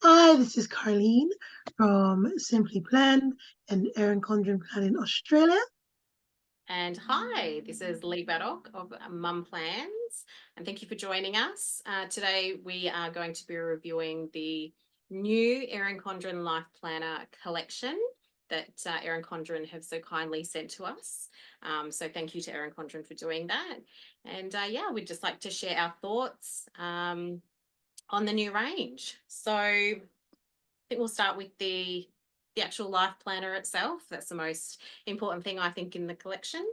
Hi, this is Carlene from Simply Planned and Erin Condren Planning Australia. And hi, this is Leah of Mum Plans, and thank you for joining us. Today we are going to be reviewing the new Erin Condren Life Planner collection that Erin Condren have so kindly sent to us. So thank you to Erin Condren for doing that. And yeah, we'd just like to share our thoughts on the new range. So I think we'll start with the actual life planner itself. That's the most important thing, I think, in the collection.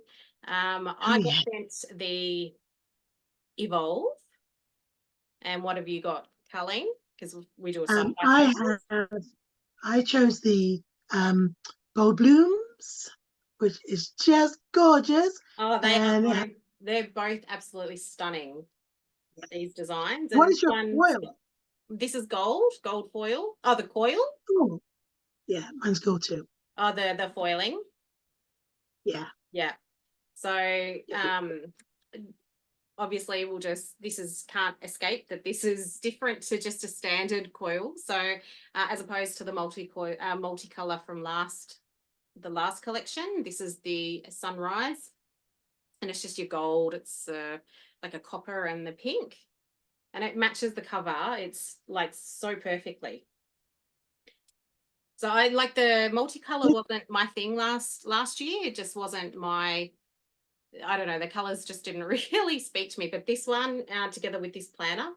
I got sent the Evolve. And what have you got, Carlene? Because we do a side by side. I chose the Bold Blooms, which is just gorgeous. Oh, they're both absolutely stunning, these designs. What And is your foil? This is gold foil. Oh, the coil? Oh, yeah, mine's gold too. Oh, the foiling. Yeah. Yeah. So obviously can't escape that this is different to just a standard coil. So as opposed to the multicolor from the last collection, this is the Sunrise, and it's just your gold. It's like a copper and the pink, and it matches the cover. It's like so perfectly. So I like the multicolor wasn't my thing last year. It just wasn't my, I don't know, the colors just didn't really speak to me. But this one, together with this planner,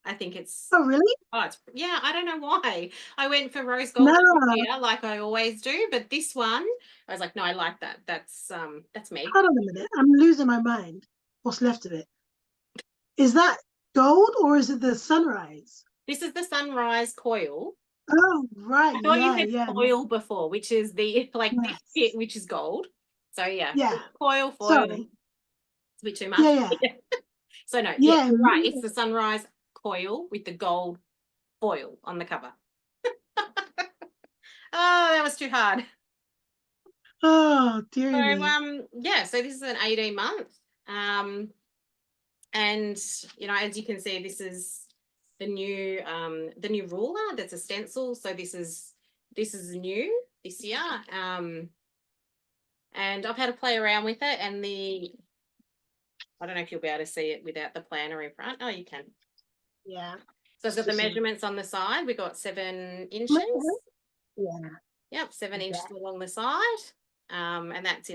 I think it's. Oh, really? Oh, yeah, I don't know why. I went for rose gold here, like I always do, but this one, I was like, no, I like that. That's me. Hold on a minute. I'm losing my mind. What's left of it? Is that gold or is it the Sunrise? This is the Sunrise coil. Oh, right. I thought you said Yeah. foil before, which is the this bit, which is gold. So yeah, foil. Sorry. It's a bit too much. Yeah. So no, yeah, you're right. It's the Sunrise coil with the gold foil on the cover. Oh, that was too hard. Oh, dear me. Yeah, so this is an 18-month. And you know, as you can see, this is the new ruler. That's a stencil. So this is new this year. And I've had to play around with it, and I don't know if you'll be able to see it without the planner in front. Oh, you can. Yeah. So I've got the measurements on the side. We've got 7 inches. Yeah. Yep, 7 inches along the side. And that's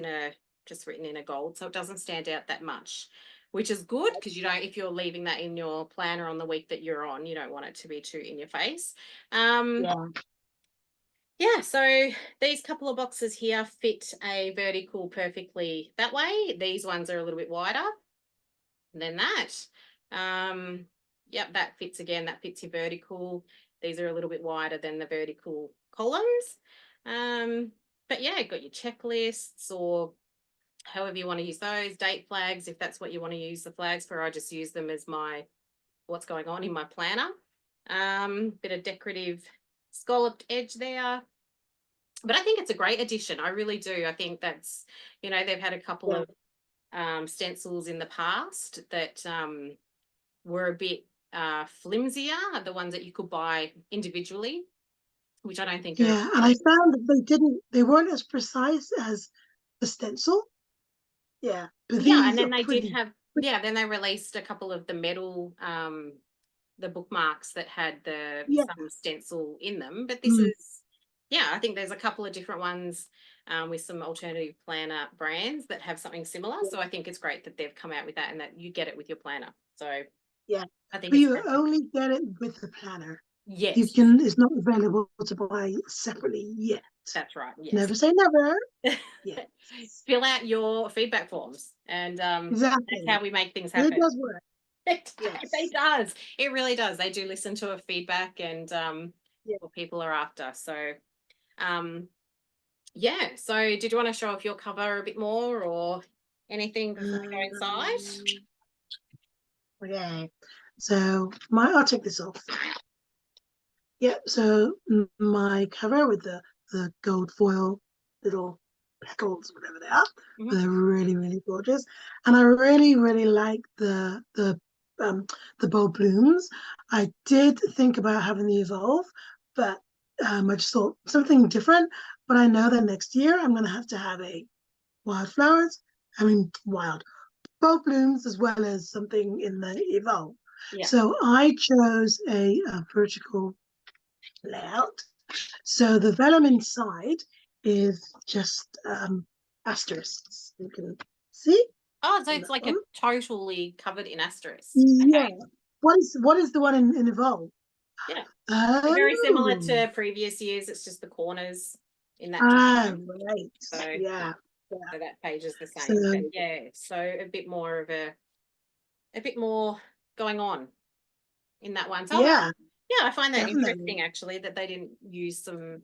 just written in a gold, so it doesn't stand out that much, which is good because you don't, if you're leaving that in your planner on the week that you're on, you don't want it to be too in your face. Yeah, so these couple of boxes here fit a vertical perfectly that way. These ones are a little bit wider than that. Yep, that fits again. That fits your vertical. These are a little bit wider than the vertical columns. But yeah, got your checklists or however you want to use those, date flags, if that's what you want to use the flags for. I just use them as my what's going on in my planner. Bit of decorative scalloped edge there. But I think it's a great addition. I really do. I think that's, you know, they've had a couple of stencils in the past that were a bit flimsier, the ones that you could buy individually, which I don't think and I found that they weren't as precise as the stencil. Yeah. But and then they did have, then they released a couple of the metal the bookmarks that had some stencil in them. But this is, I think there's a couple of different ones with some alternative planner brands that have something similar. So I think it's great that they've come out with that and that you get it with your planner. So yeah, I think but you only get it with the planner. Yes. It's not available to buy separately yet. That's right. Yes. Never say never. Yeah. Fill out your feedback forms, and exactly. That's how we make things happen. It does work. It does. It really does. They do listen to a feedback and what people are after. So, yeah. So, did you want to show off your cover a bit more or anything before we go inside? Okay. So, I'll take this off. Yeah. So, my cover with the gold foil little petals, whatever they are, they're really, really gorgeous, and I really, really like the bold blooms. I did think about having the Evolve, but I just thought something different. But I know that next year I'm gonna have to have a wildflowers. I mean, wild bulb blooms as well as something in the evolve. Yeah. So I chose a vertical layout. So the vellum inside is just asterisks. You can see. Oh, so On it's that like a one. totally covered in asterisks. Yeah. Okay. What is the one in evolve? Yeah. Very similar Oh. to previous years. It's just the corners in that Ah, tone. right. So, Yeah. so Yeah. that page is the So same. But yeah, so a bit more of a bit more going on in that one. So yeah, yeah, I find that definitely. interesting actually that they didn't use some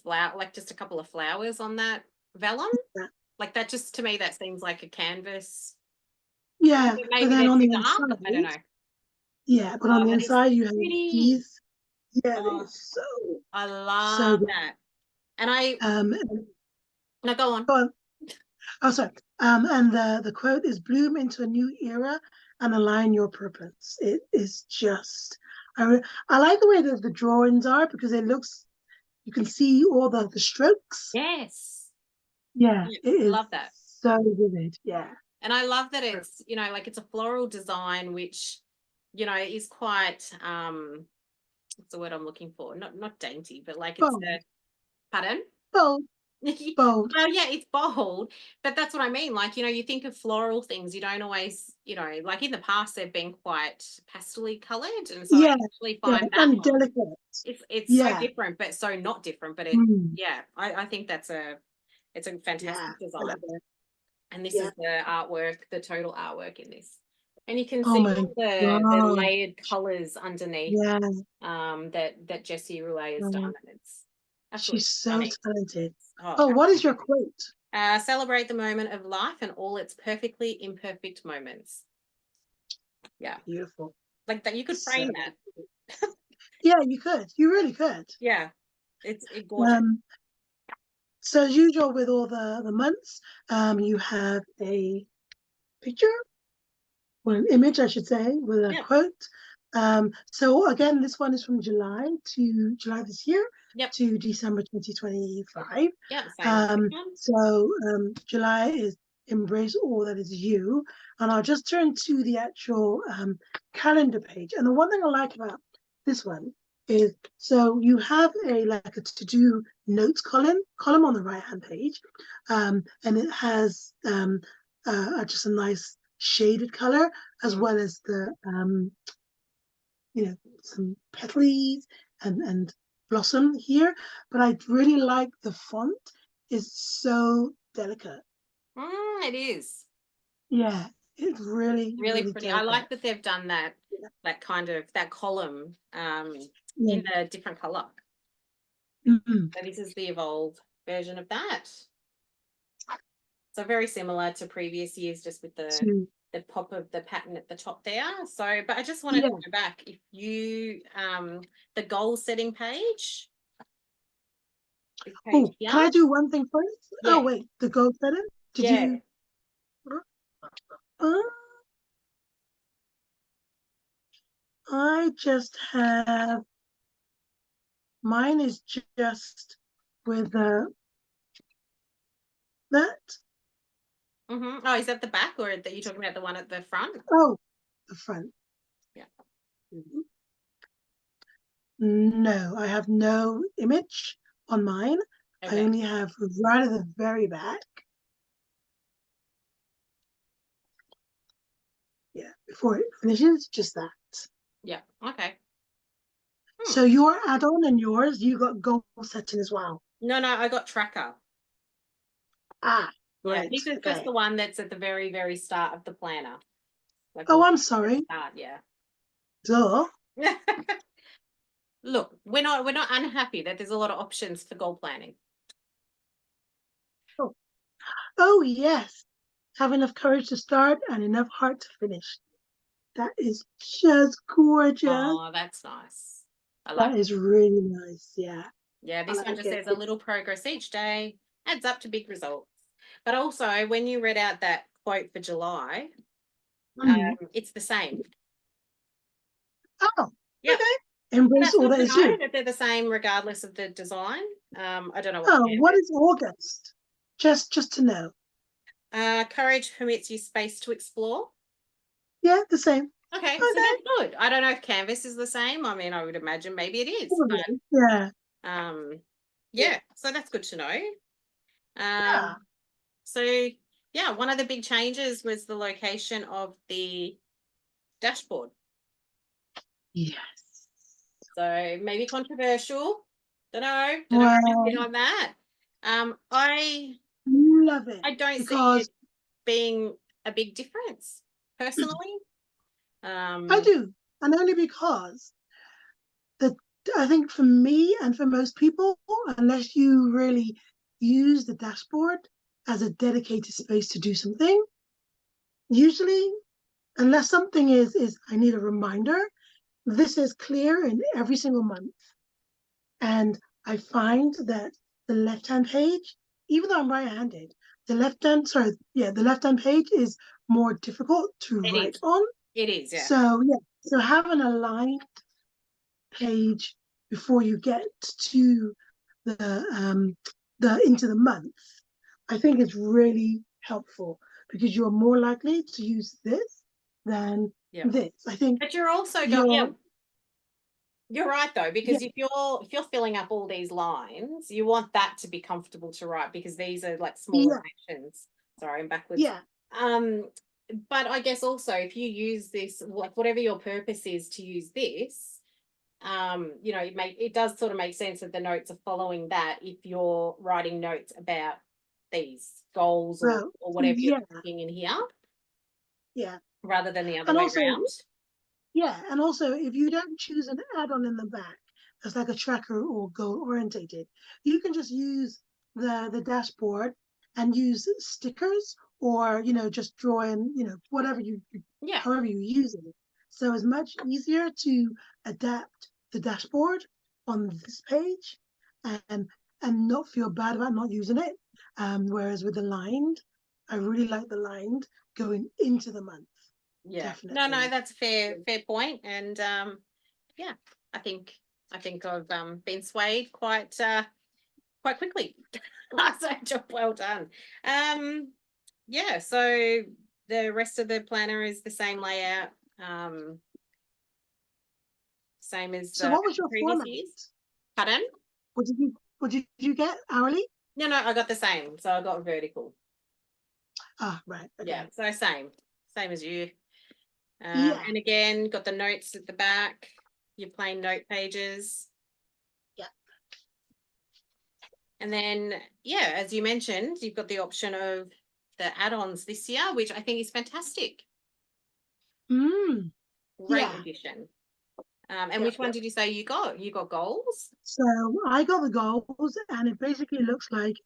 flower, like just a couple of flowers on that vellum. Yeah. Like that, just to me, that seems like a canvas. Yeah. But Maybe then they're on too the dark. inside, I don't know. yeah, but on Oh, the but it's inside you have pretty. these. Yeah, it Oh, is I so love good. that. And I And no, go on. go on. Oh, sorry. And the quote is bloom into a new era and align your purpose. It is just I like the way that the drawings are because it looks you can see all the strokes. Yes. Yeah, Yeah, it I is love that. so vivid. Yeah. And I love that it's, like it's a floral design, which, is quite what's the word I'm looking for? Not dainty, but like it's Bold, a pardon? bold, bold. Well, yeah, it's bold, but that's what I mean. Like, you think of floral things, you don't always, like in the past they've been quite pastely colored. And so I Yeah, actually yeah, find that and one, delicate. it's so Yeah. different, but so not different. But Mm, I think it's a yeah, fantastic I design. love it. And this Yeah. is the artwork, the total artwork in this. And you can Oh see my all the God. layered colors underneath Yeah. that Jessie Roulet has done. Mm, And it's absolutely she's so stunning. talented. Oh, Oh, what is your quote? celebrate the moment of life and all its perfectly imperfect moments. Yeah. Beautiful. Like that, you could So, frame that. yeah, you could. You really could. Yeah. It's gorgeous. Um, so as usual with all the months, you have a picture or an image, I should say, with a Yeah. quote. So again, this one is from July this year Yep. to December 2025. Yep. Same as this one. So July is embrace all that is you. And I'll just turn to the actual calendar page. And the one thing I like about this one is so you have a to-do notes column on the right hand page. And it has just a nice shaded color as Mm. well as the some petals and blossom here. But I really like the font is so delicate. It is Yeah, it's really really really pretty. I like delicate. that they've done that, Yeah. that kind of that column Yeah. in a different color. Mm-hmm. So this is the evolved version of that. So very similar to previous years, just with the pop of the pattern at the top there. So, but I just wanted Yeah. to go back. If you the goal setting page, this page Oh, here. can I do one thing first? Oh Yeah, wait, the gold setting. Did yeah. you? Uh, I just have mine is just with that. Oh, is that the back or that you're talking about the one at the front? Oh, the front. Yeah. Mhm. No, I have no image on mine. I Okay. only have right at the very back. Yeah, before it finishes, just that. Yeah. Okay. So your add-on and yours, you got goal setting as well. No, I got tracker. Ah, Yeah, right. this is just Okay. the one that's at the very, very start of the planner. Like Oh, all I'm the sorry. start, yeah. Duh. Look, we're not unhappy that there's a lot of options for goal planning. Oh. Oh, yes. Have enough courage to start and enough heart to finish. That is just gorgeous. Oh, that's nice. I like That it. is really nice. Yeah, Yeah, I this one like just it. says a little progress each day adds up to big results. But also, when you read out that quote for July, Mhm. it's the same. Oh, Yep. okay. Embrace That's all good that to is know you. that they're the same regardless of the design. I don't know what Oh, what canvas. is August? Just to know. Courage permits you space to explore. Yeah, the same. Okay, so Okay. that's good. I don't know if canvas is the same. I mean, I would imagine maybe it is, Probably. Yeah. but yeah, so that's good to know. Yeah. So yeah, one of the big changes was the location of the dashboard. Yes. So maybe controversial. Don't know how to Well, feel on that. I love it don't see because it being a big difference personally. I Um, do, and only because the I think for me and for most people, unless you really use the dashboard as a dedicated space to do something, usually, unless something is I need a reminder, this is clear in every single month. And I find that the left-hand page, even though I'm right-handed, the left-hand page is more difficult to it write is. on. It is, yeah. So yeah, so having a aligned page before you get to the into the month, I think is really helpful because you're more likely to use this than Yeah. this. I think But you're also going, yeah, you're you're right though, yeah, because if you're filling up all these lines, you want that to be comfortable to write because these are like smaller yeah, sections. Sorry, I'm backwards. yeah, Um, but I guess also if you use this, like whatever your purpose is to use this, it does sort of make sense that the notes are following that if you're writing notes about these goals or well, whatever you're yeah, thinking in here, yeah. rather than the other And way also around. yeah, and also if you don't choose an add-on in the back that's like a tracker or goal orientated, you can just use the dashboard and use stickers or just draw in whatever Yeah, however you use it. So it's much easier to adapt the dashboard on this page and and not feel bad about not using it. Whereas with the lined, I really like the lined going into the month. yeah. No, Definitely. that's a fair point. And yeah, I think I've been swayed quite quickly. So job well done. Yeah, so the rest of the planner is the same layout, same as So the what was your previous format? years. Pardon? What did you get hourly? No, I got the same. So I got vertical. Ah, right. Yeah, Okay. so same as you. Yeah. And again, got the notes at the back, your plain note pages. Yeah. And then, yeah, as you mentioned, you've got the option of the add-ons this year, which I think is fantastic. Mm, Great yeah. addition. And Yep. which one Yep. did you say you got? You got goals? So I got the goals, and it basically looks like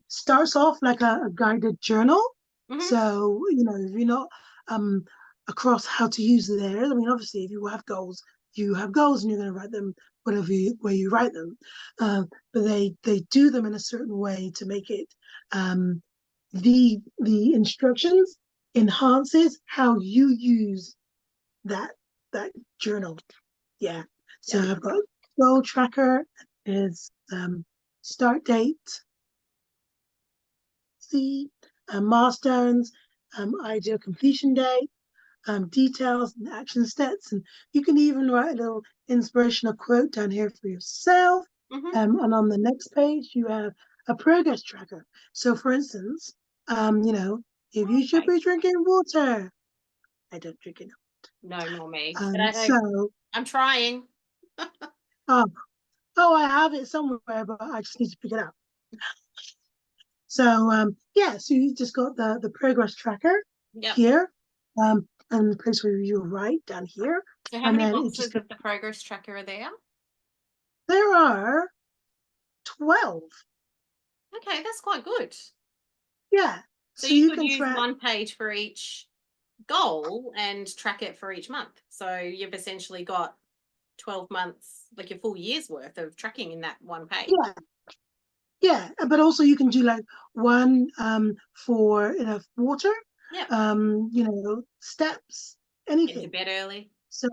starts off like a guided journal. Mm-hmm. So if you're not um across how to use theirs, I mean, obviously, if you have goals, and you're going to write them where you write them. But they do them in a certain way to make it the instructions enhances how you use that that journal. Yeah. So Yeah. I've got goal tracker is start date, C, milestones, ideal completion date, details and action steps. And you can even write a little inspirational quote down here for yourself. Mm-hmm. And on the next page, you have a progress tracker. So, for instance, if you should Okay. be drinking water, I don't drink enough. No, not me. But So, I'm trying. oh, I have it somewhere, but I just need to pick it up. So yeah, so you just got the progress tracker Yep. here, and the place where you write down here, So how and many then it just boxes of the progress tracker are there? there are 12. Okay, that's quite good. Yeah, So so you you could can use track. one page for each goal and track it for each month. So you've essentially got 12 months, like your full year's worth of tracking in that one page. Yeah, yeah, but also you can do like one for water, Yep. steps, Get to anything. bed early. So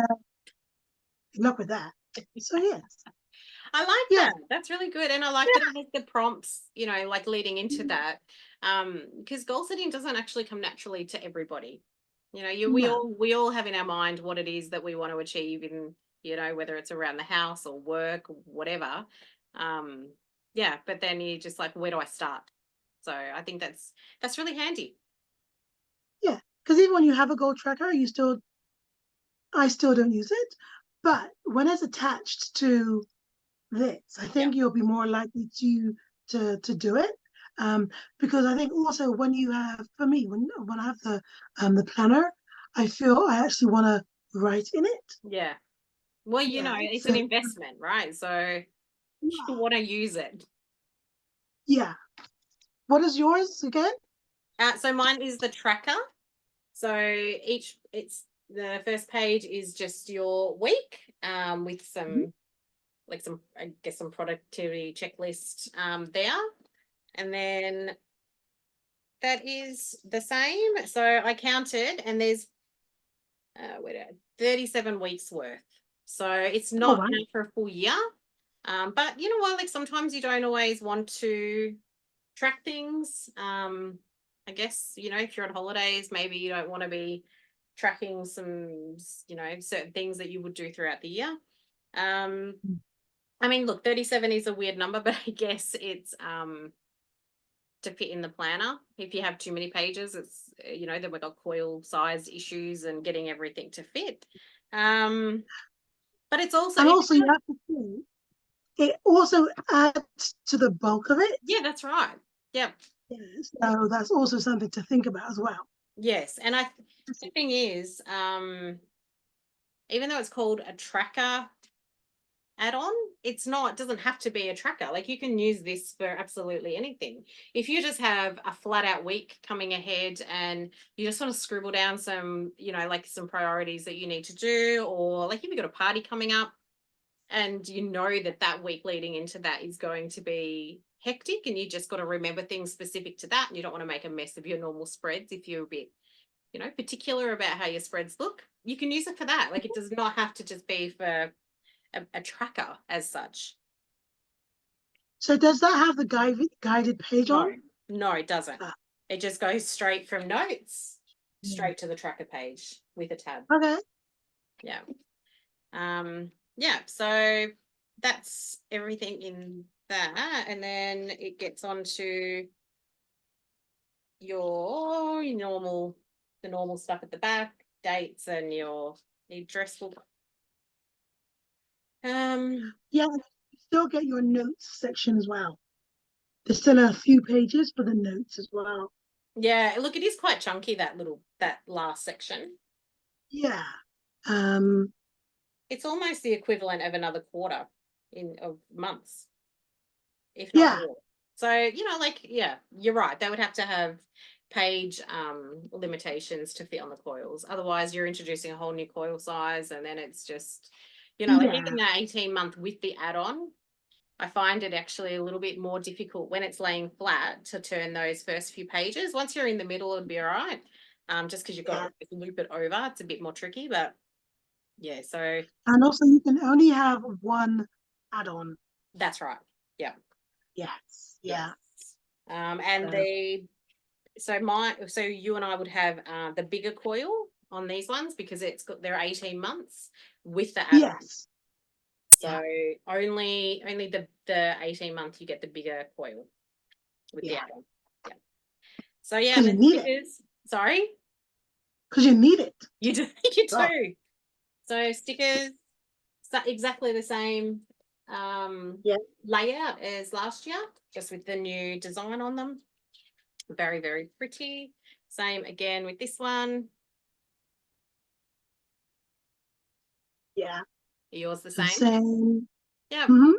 Good luck with that. So yes. I like Yeah. that. That's really good. And I like that it has the prompts, you know, like leading into that. Because goal setting doesn't actually come naturally to everybody. You know, No. we all have in our mind what it is that we want to achieve in, you know, whether it's around the house or work or whatever. Um, yeah, but then you just like, where do I start? So I think that's really handy. Yeah. Because even when you have a goal tracker, I still don't use it. But when it's attached to this, I Yeah. think you'll be more likely to do it. Because I think also when you have, for me, when I have the planner, I feel I actually want to write in it. Yeah. Well, you know, Yeah. it's an So investment, right? So you yeah. want to use it. Yeah. What is yours again? So mine is the tracker. So it's the first page is just your week, with Mhm. some, I guess, some productivity checklist, there. And then that is the same. So I counted and there's, 37 weeks worth. So it's Oh not wow. enough for a full year. But you know what, like sometimes you don't always want to track things. I guess, you know, if you're on holidays, maybe you don't want to be tracking some, you know, certain things that you would do throughout the year. Um, I mean, look, 37 is a weird number, but I guess it's to fit in the planner. If you have too many pages, it's, you know, then we've got coil size issues and getting everything to fit. Um, but it's also, And also you have to think it also adds to the bulk of it. yeah, that's right. Yeah. Yeah, so that's also something to think about as well. Yes. And the thing is, even though it's called a tracker add-on, it's not, it doesn't have to be a tracker. Like you can use this for absolutely anything. If you just have a flat out week coming ahead and you just want to scribble down some, you know, like some priorities that you need to do, or like if you've got a party coming up and you know that that week leading into that is going to be hectic and you just got to remember things specific to that and you don't want to make a mess of your normal spreads if you're a bit, you know, particular about how your spreads look, you can use it for that. Like it does not have to just be for a tracker as such. So does that have the guided page No, on? no, it doesn't. Ah, It just goes straight from notes mm. straight to the tracker page with a tab. Okay. Yeah. Yeah, so that's everything in that. And then it gets on to your normal, the normal stuff at the back, dates and your address book. Yeah, and you still get your notes section as well. There's still a few pages for the notes as well. Yeah, look, it is quite chunky, that last section. Yeah. Um, It's almost the equivalent of another quarter of months, if not yeah. more. So, you know, like, yeah, you're right. They would have to have page limitations to fit on the coils. Otherwise, you're introducing a whole new coil size, and then it's just, you know, like Yeah. even the 18-month with the add-on, I find it actually a little bit more difficult when it's laying flat to turn those first few pages. Once you're in the middle, it'll be all right. Just because you've got Yeah. to loop it over, it's a bit more tricky, but yeah, so And also you can only have one add-on. that's right. Yeah. Yes. Yes. Yeah. And So, so you and I would have the bigger coil on these ones because they're 18 months with the add-on. yes. So Yeah. only the 18-month you get the bigger coil with the Yeah. add-on. Yeah. So yeah, Because and you then need it. stickers. Sorry, Because you need it. you do you Oh, do. So stickers, exactly the same yeah. layout as last year, just with the new design on them. Very, very pretty. Same again with this one. Yeah. Yours the So same? same. Yeah. Mm-hmm.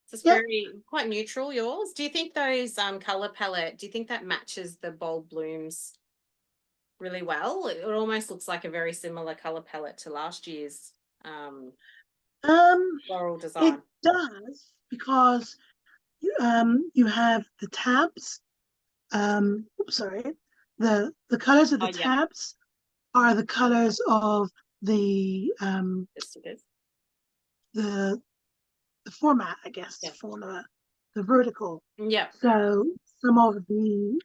It's just Yep. very quite neutral, yours. Do you think those color palette, do you think that matches the bold blooms really well? It almost looks like a very similar color palette to last year's Um, floral it design. does because you have the tabs. Oops, sorry. The colors of Oh, the yep, tabs are the colors of the the stickers. the format, I guess, Yeah. for the vertical. Yep. So some of the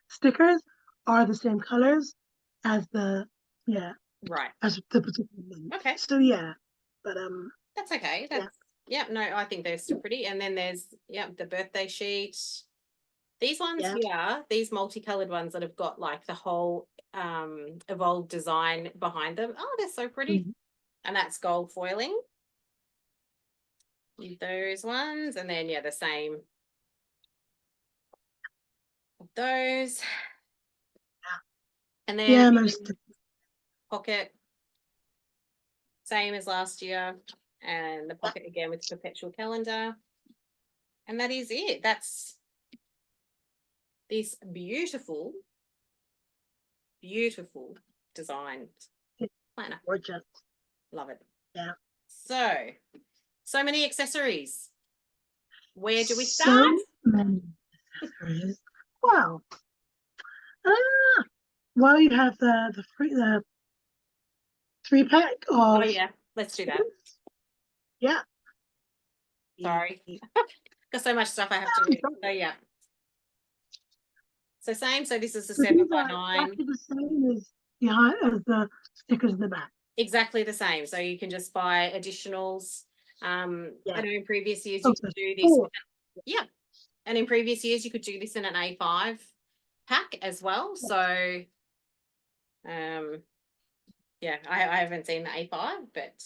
stickers are the same colors as Right. as the particular one. Okay. So yeah, but That's okay. That's no, I think they're still pretty. And then there's the birthday sheet. These ones here, these multicolored ones that have got like the whole evolved design behind them. Oh, they're so pretty. Mhm. And that's gold foiling. Those ones, and then the same of those. And then pocket, same as last year, and the pocket again with perpetual calendar. And that is it. That's this beautiful, beautiful design planner. Gorgeous. Love it. Yeah. So many accessories. Where do we So start? many accessories. Wow. Well, you have the 3-pack of. Oh yeah, let's do that. Yeah. Sorry. Got so much stuff I have to do. So yeah. So same. So this is the 7x9. Exactly the same as behind as the stickers in the back. Exactly the same. So you can just buy additionals. I know in previous years you could do this. Cool. Yeah. And in previous years you could do this in an A5 pack as well. So yeah, I haven't seen the A5, but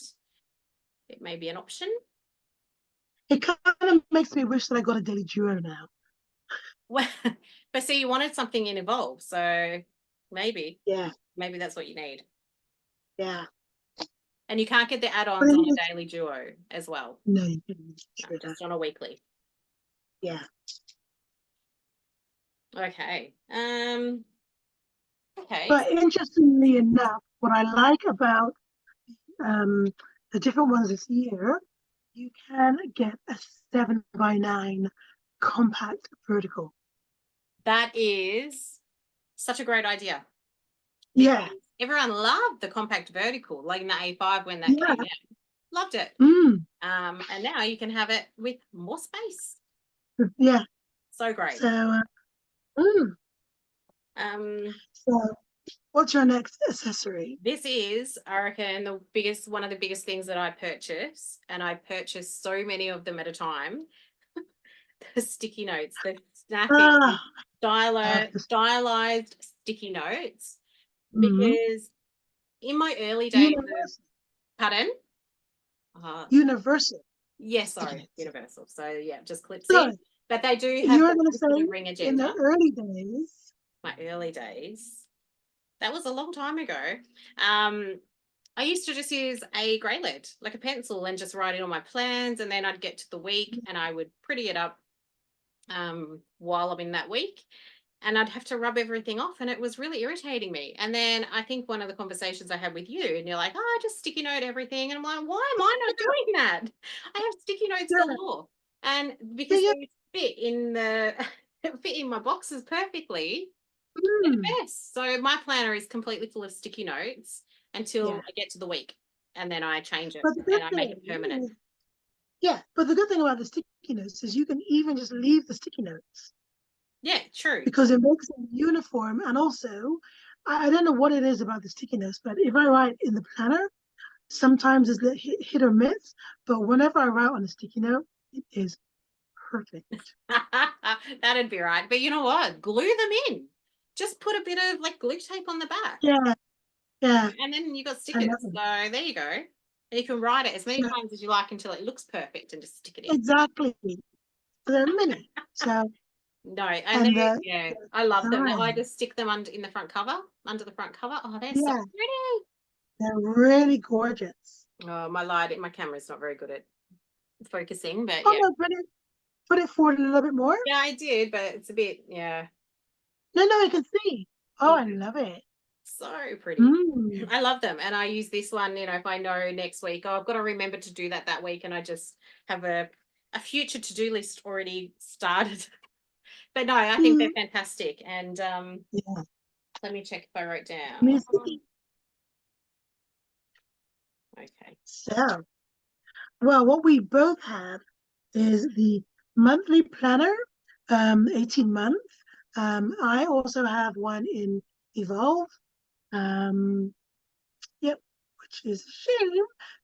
it may be an option. It kind of makes me wish that I got a Daily Duo now. Well, but see, you wanted something in Evolve, so maybe that's what you need. Yeah. And you can't get the add-ons on a Daily Duo as well. No, you couldn't. No, just on a weekly. Yeah. Okay. Okay. But interestingly enough, what I like about the different ones this year, you can get a 7x9 compact vertical. That is such a great idea. Yeah. Everyone loved the compact vertical, like in the A5 when that came out. Loved it. And now you can have it with more space. Yeah. So great. So, so what's your next accessory? This is, I reckon, one of the biggest things that I purchase, and I purchase so many of them at a time. The sticky notes, the snappy, stylized sticky notes. Because in my early days, pardon? Universal. Yes, sorry, universal. So yeah, just clips in. But they do have You're going to say ring agenda. In the early days. My early days. That was a long time ago. I used to just use a grey lead, like a pencil, and just write in all my plans, and then I'd get to the week and I would pretty it up while I'm in that week. And I'd have to rub everything off, and it was really irritating me. And then I think one of the conversations I had with you, and you're like, oh, I just sticky note everything. And I'm like, why am I not doing that? I have sticky notes galore. And because they fit in my boxes perfectly, they're the best. So my planner is completely full of sticky notes until I get to the week, and then I change it and I make it permanent. But the good thing about the sticky notes is you can even just leave the sticky notes. Yeah, true. Because it makes them uniform. And also, I don't know what it is about the sticky notes, but if I write in the planner, sometimes it's hit or miss. But whenever I write on a sticky note, it is perfect. That'd be right. But you know what? Glue them in. Just put a bit of like glue tape on the back. Yeah. And then you got stickers. So there you go. And you can write it as many times as you like until it looks perfect and just stick it in. Exactly. They're mini. So no, and I love them. I just stick them under the front cover. Oh, they're so pretty. They're really gorgeous. Oh, my camera's not very good at focusing, but no, put it forward a little bit more. Yeah, I did, but it's a bit, No, I can see. Oh, I love it. So pretty. I love them. And I use this one, if I know next week, I've got to remember to do that week, and I just have a future to-do list already started. But no, I think they're fantastic. And let me check if I wrote down. Okay. So, well, what we both have is the monthly planner, 18 month. I also have one in Evolve. Um, yep, which is a shame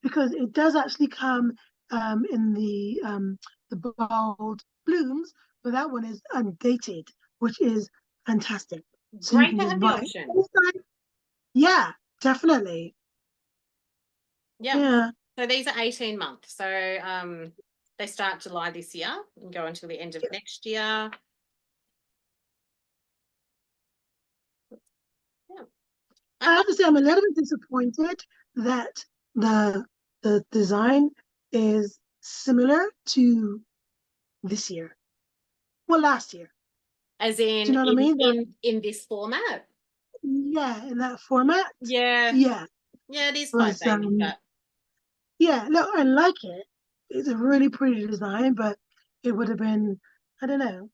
because it does actually come in the bold blooms, but that one is undated, which is fantastic. So you Great can to just have the buy it option. anytime. Yeah, definitely. Yep. Yeah. So these are 18 months. So they start July this year and go until the end of next year. Yeah. I I find have to say I'm a little bit disappointed that the the design is similar to this year. Well, last year. as Do you in know what I mean? in this format. Yeah, in that format. Yeah. Yeah, Yeah, it is quite was samey, but yeah, no, I like it. It's a really pretty design, but it would have been, I don't know.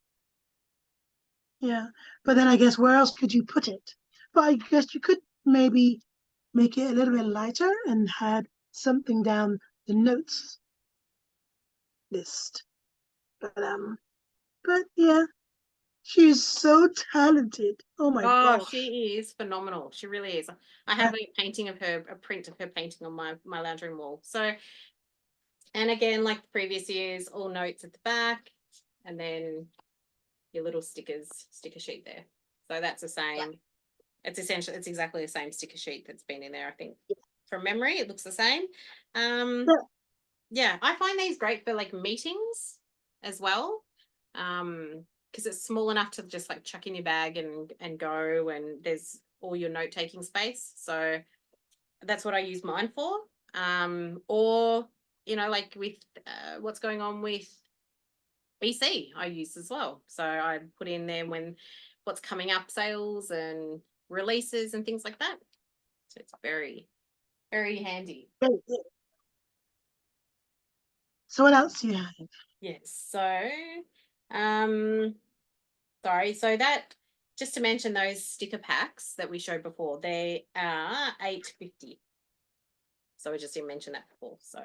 Yeah. But then I guess where else could you put it? But I guess you could maybe make it a little bit lighter and had something down the notes list. But yeah, she's so talented. Oh my oh, gosh. she is phenomenal. She really is. I Uh, have a painting of her, a print of her painting on my lounge room wall. So, and again, like the previous years, all notes at the back, and then your little sticker sheet there. So that's the yeah. same. It's essentially, it's exactly the same sticker sheet that's been in there. I think from memory, it looks the same. Yeah. Yeah, I find these great for like meetings as well. Because it's small enough to just like chuck in your bag and go, and there's all your note taking space. So that's what I use mine for. Or like with what's going on with BC, I use as well. So I put in there when what's coming up, sales and releases and things like that. So it's very, very handy. Great, yeah. So what else do you have? Yes. So, um, sorry. So that just to mention those sticker packs that we showed before, they are $8.50. So I just didn't mention that before. So,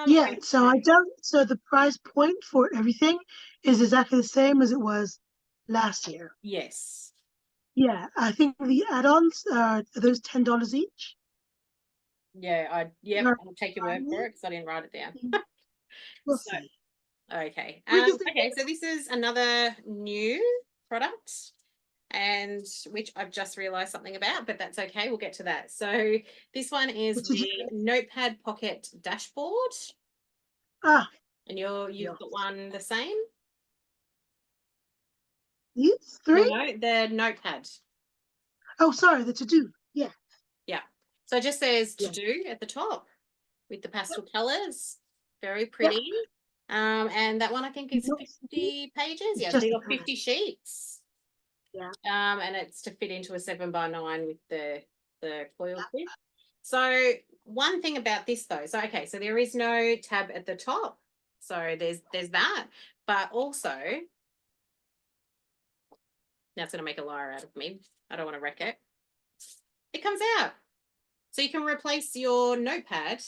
Yeah, so I okay. don't, so the price point for everything is exactly the same as it was last year. Yes. Yeah, I think the add-ons are those $10 each. Yeah. Yep. Or I'll take your word for it because I didn't write it down. we'll So, see. okay. We can see. Okay. So this is another new product, and which I've just realized something about, but that's okay. We'll get to that. So this one is Which is the Notepad Pocket Dashboard, ah and you've yes. got one the same. These No, three? no, the Notepad. Oh, sorry, the to-do. Yeah, Yeah. So it just says to yeah, do at the top with the yep, pastel colors. Very yep. pretty. And that one I think is Not sticky. 50 pages. It's Yeah, so just you've a got pad. 50 sheets. Yeah, And it's to fit into a 7x9 with the foil yeah. clip. So one thing about this though, so okay, so there is no tab at the top. So there's that, but also that's gonna make a liar out of me. I don't want to wreck it. It comes out. So you can replace your notepad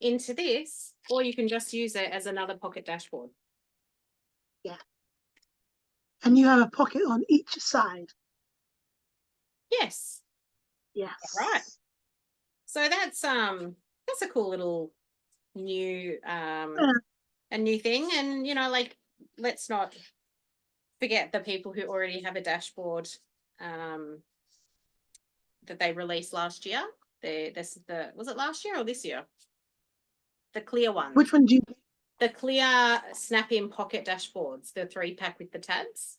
into this, or you can just use it as another pocket dashboard. Yeah. And you have a pocket on each side. Yes. Right. Yes. So that's a cool little new Yeah. a new thing. And like let's not forget the people who already have a dashboard um that they released last year. The was it last year or this year? The clear ones. Which one do you? The clear snap-in pocket dashboards, the 3-pack with the tabs.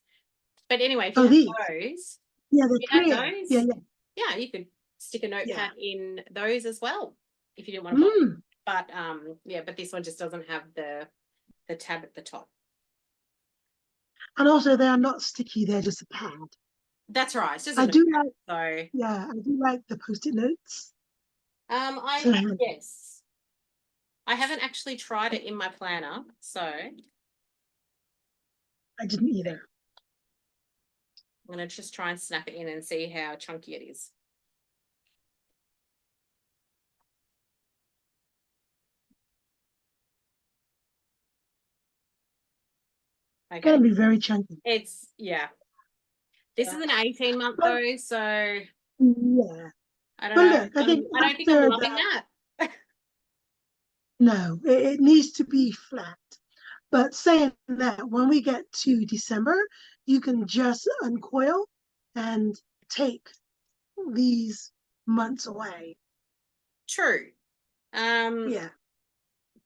But anyway, if you Oh, have these. those, Yeah, the if you had clear. Yeah, those, yeah, you could stick a yeah, notepad in those as well if you didn't want yeah. to buy it. Mm. But yeah, but this one just doesn't have the tab at the top. And also, they are not sticky. They're just a pad. That's right. It's just a I do notepad. like. So Yeah, I do like the post-it notes. So I yes. I haven't actually tried it in my planner, so I'm I didn't either. gonna just try and snap it in and see how chunky it is. It's Okay. gonna be very chunky. It's, yeah. This is an 18-month But, though, so I yeah. don't But know. look, I think I don't think I'm after loving that, that. no, it needs to be flat. But saying that, when we get to December, you can just uncoil and take these months away. True. Yeah.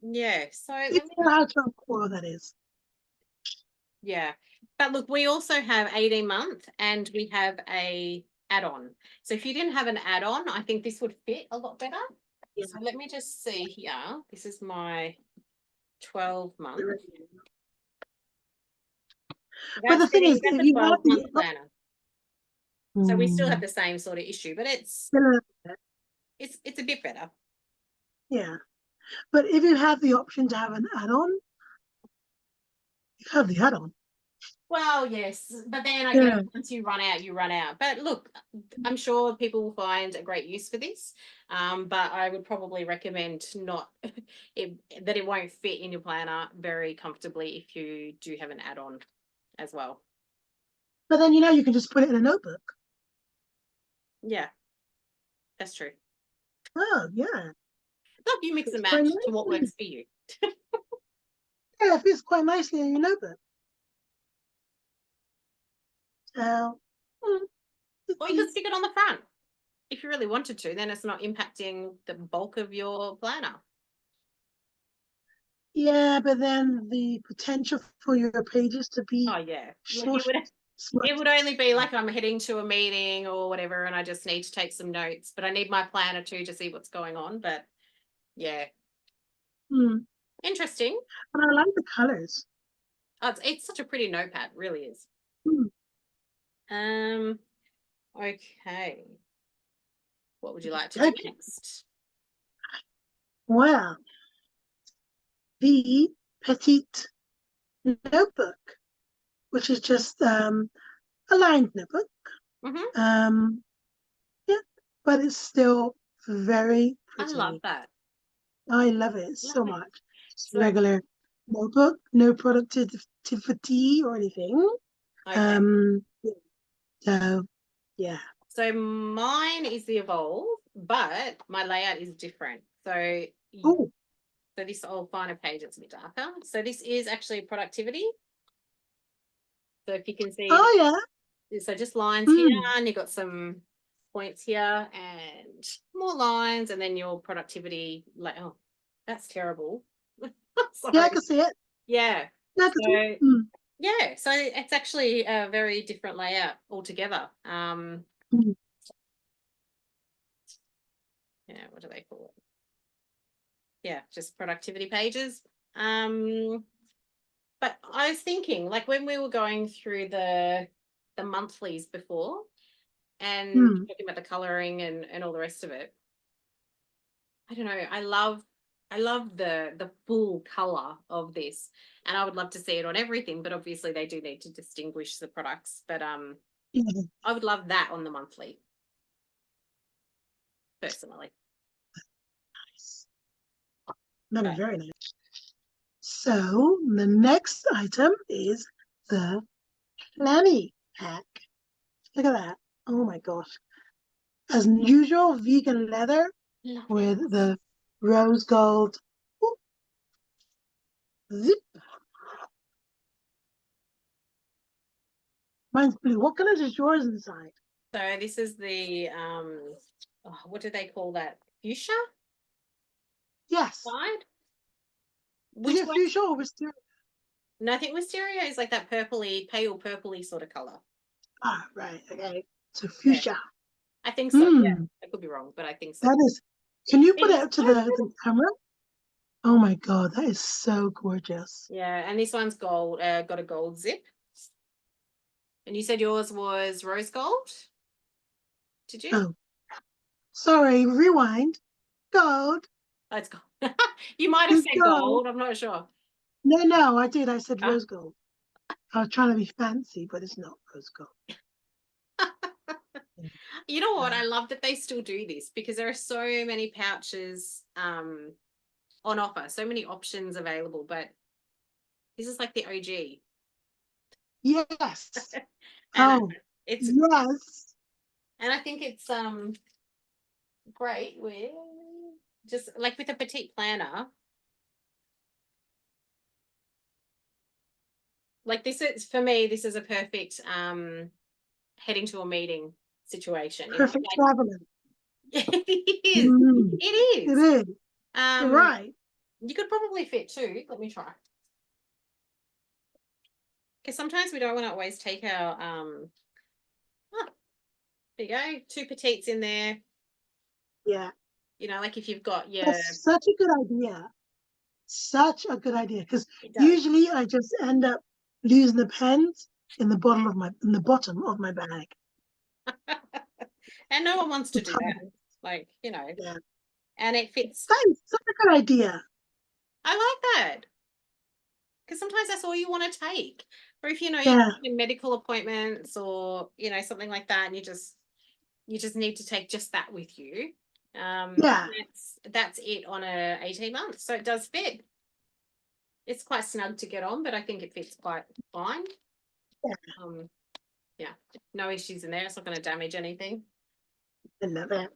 Yeah. So If let me, you know how to uncoil, that is. yeah. But look, we also have 18-month and we have a add-on. So if you didn't have an add-on, I think this would fit a lot better. Yeah. So let me just see here. This is my 12-month. But the thing is, That's if a you have 12-month planner. So we still have Hmm. the same sort of issue, but it's a bit better. Yeah. But if you have the option to have an add-on, you have the add-on. Well, yes, but then I guess Yeah. once you run out, you run out. But look, I'm sure people will find a great use for this. But I would probably recommend not that it won't fit in your planner very comfortably if you do have an add-on as well. But then you can just put it in a notebook. Yeah, that's true. Oh, yeah. Look, you mix and Fits quite match to what nicely. works for you. Yeah, it fits quite nicely in your notebook. So, mm, Or you could stick it on the front if you really wanted to. Then it's not impacting the bulk of your planner. yeah, but then the potential for your pages to be Oh yeah, look, so it smudged. would only be like I'm heading to a meeting or whatever, and I just need to take some notes. But I need my planner too to see what's going on. But yeah, Mm. interesting. But I like the colors. Oh, it's such a pretty notepad, really is. Mm. Um, okay. What would you like to do Okay. next? Well, the petite notebook, which is just a lined notebook. Mm-hmm. Um, yeah, but it's still very I love pretty. that. I love it so Love it. much. Just So regular notebook, no productivity or anything. okay. Um, so yeah. So mine is the Evolve, but my layout is different. So Oh, so this I'll find a page that's a bit darker. So this is actually productivity. So if you can see, oh yeah. so just lines here, Mm. and you've got some points here, and more lines, and then your productivity. Like, oh, that's terrible. Yeah, I Sorry. can see it. Yeah. Yeah, I can see it. So Mm. yeah, so it's actually a very different layout altogether. Mm. Yeah, what do they call it? Yeah, just productivity pages. Um, but I was thinking, like when we were going through the monthlies before and Mm. talking about the coloring and all the rest of it, I don't know. I love the full color of this, and I would love to see it on everything. But obviously, they do need to distinguish the products. But Yeah, I would love that on the monthly, personally. nice. That'd be But very nice. So the next item is the Planny pack. Look at that. Oh my gosh. As usual, vegan leather love with it. the rose gold zip. Mine's blue. What color is yours inside? So this is the what do they call that? Fuchsia Yes. side. Is Which it one? fuchsia or wisteria? No, I think wisteria is like that purpley, pale purpley sort of color. Ah, right. Okay. So Yeah, fuchsia. I think so. Yeah, Hmm. I could be wrong, but I think so. That is. Can you It put it is up to so the camera? Oh my God, that is so gorgeous. yeah, and this one's gold. Got a gold zip. And you said yours was rose gold. Did you? Oh, sorry. Rewind. Gold. Oh, it's gold. You might have It's said gold. gold. I'm not sure. No, I did. I said Ah. rose gold. I was trying to be fancy, but it's not rose gold. You know what? Uh, I love that they still do this because there are so many pouches on offer, so many options available. But this is like the OG. Yes. And Oh, it's yes. and I think it's great with just like with a petite planner. Like this is for me, this is a perfect heading to a meeting situation, you know, Perfect traveling. like it is. Mm, It it is. is. You're Um, right. you could probably fit two. Let me try. Because sometimes we don't want to always take our oh, there you go, two petites in there. Yeah. You know, like if you've got your That's such a good idea. Such a good idea. Because it does. usually I just end up losing the pens in the bottom of my bag. And no one wants to The do that. time. Like, you know, Yeah. and it fits. That is such a good idea. I like that. Because sometimes that's all you want to take. Or if you know you're Yeah. in medical appointments or you know something like that, and you just need to take just that with you. Yeah. That's it on a 18 months. So it does fit. It's quite snug to get on, but I think it fits quite fine. Yeah. Yeah, no issues in there. It's not going to damage anything. I love it.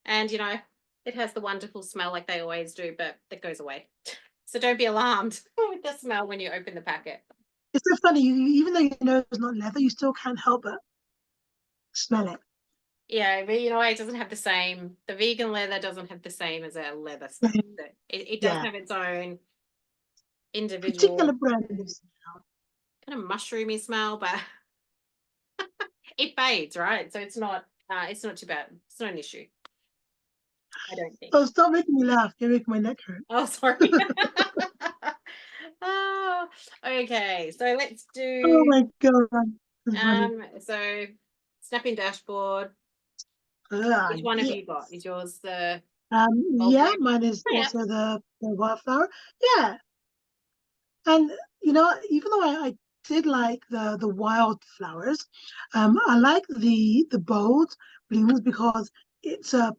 And you know, it has the wonderful smell like they always do, but it goes away. So don't be alarmed with the smell when you open the packet. It's so funny. Even though you know it's not leather, you still can't help but smell it. Yeah, but you know, it doesn't have the same. The vegan leather doesn't have the same as a leather smell. It does Yeah. have its own Particular individual brand of smell. kind of mushroomy smell, but it fades, right? So it's not too bad. It's not an issue. I don't think. Oh, stop making me laugh. You're making my neck hurt. Oh, sorry. Oh, okay. So let's Oh do my god. That's funny. so snapping dashboard. Ah, Which one have yeah. you got? Is yours the gold Yeah, one? mine is Oh, yeah. also the wildflower. Yeah. And you know, even though I did like the wildflowers, I like the bold blooms because it's a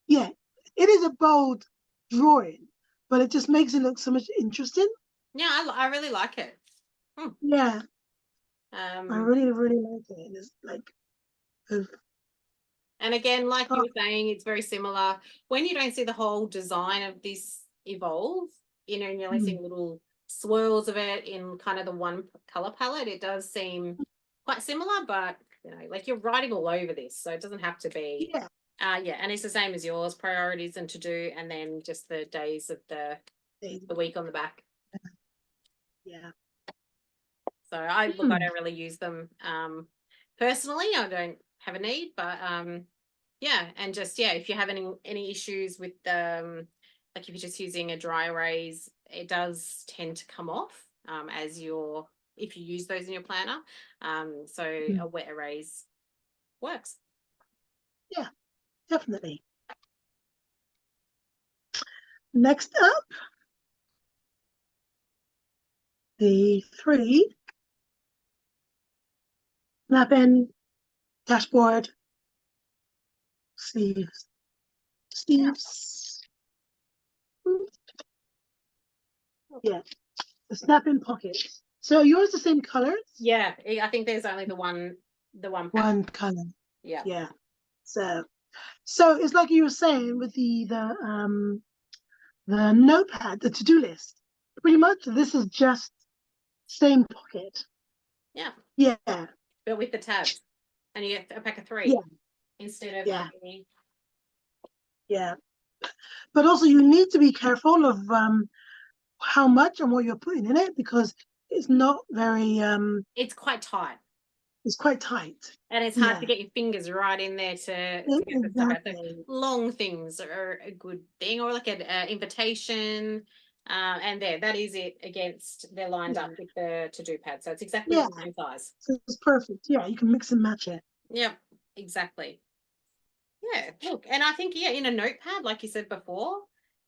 yeah, it is a bold drawing, but it just makes it look so much interesting. Yeah, I really like it. Hmm. Yeah, I Um, really, really like it. It's like, uh, and again, like you oh, were saying, it's very similar. When you don't see the whole design of this evolve, you know, and you're only mm, seeing little swirls of it in kind of the one color palette, it does seem quite similar, but you know, like you're writing all over this, so it doesn't have to be. yeah, Yeah, and it's the same as yours, priorities and to do, and then just the days of the week on the back. yeah. So I look, I Mm, don't really use them personally. I don't have a need, but yeah, and just yeah, if you're having any issues with like if you're just using a dry erase, it does tend to come off as your if you use those in your planner. So mm, a wet erase works. yeah, definitely. Next up, the three snap-in dashboard sleeves. Yeah. Sleeves. Mm, yeah, the snap-in pockets. So yours the same colors? Yeah, I think there's only the one pack. One color. Yeah. Yeah. So it's like you were saying with the notepad, the to-do list. Pretty much this is just same pocket. Yeah. Yeah. But with the tabs. And you get a pack of Yeah. three instead of Yeah. the Yeah. But also you need to be careful of how much and what you're putting in it because it's not very it's quite tight. it's quite tight. And it's hard Yeah. to get your fingers right in there to get the stuff out. So Exactly. long things are a good thing, or like an invitation. And there, that is it against, they're lined Yeah. up with the to-do pad. So it's exactly Yeah. the same size. So it's perfect. Yeah, you can mix and match it. Yep, exactly. Yeah, look, and I think, yeah, in a notepad, like you said before.